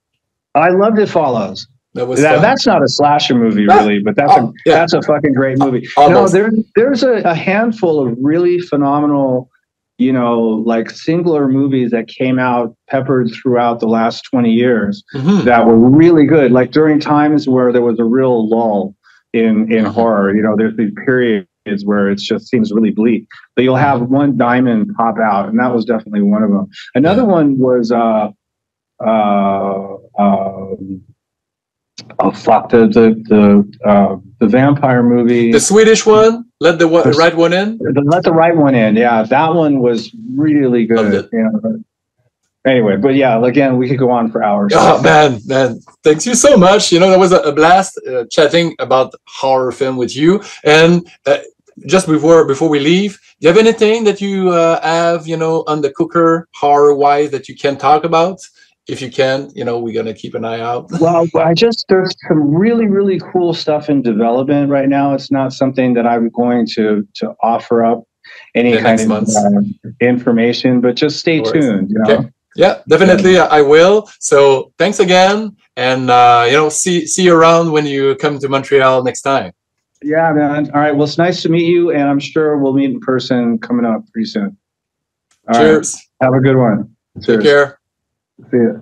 I loved It Follows. That's not a slasher movie, really, but that's a fucking great movie. No, there's a handful of really phenomenal, you know, like singular movies that came out peppered throughout the last 20 years that were really good. Like during times where there was a real lull in horror, you know, there's these periods where it just seems really bleak, but you'll have one diamond pop out, and that was definitely one of them. Another one was the vampire movie, the Swedish one. Let the right one in. Let the right one in. Yeah, that one was really good. You know, anyway, but yeah, again, we could go on for hours. Oh man, thanks you so much. You know, that was a blast chatting about horror film with you. And just before we leave, do you have anything that you have, you know, on the cooker horror wise that you can talk about? If you can, you know, we're gonna keep an eye out. Well, there's some really cool stuff in development right now. It's not something that I'm going to offer up any kind of information, but just stay tuned. You know? Okay. Yeah, definitely, I will. So thanks again, and you know, see you around when you come to Montreal next time. Yeah, man. All right. Well, it's nice to meet you, and I'm sure we'll meet in person coming up pretty soon. All Cheers. Right. Have a good one. Take care. See ya.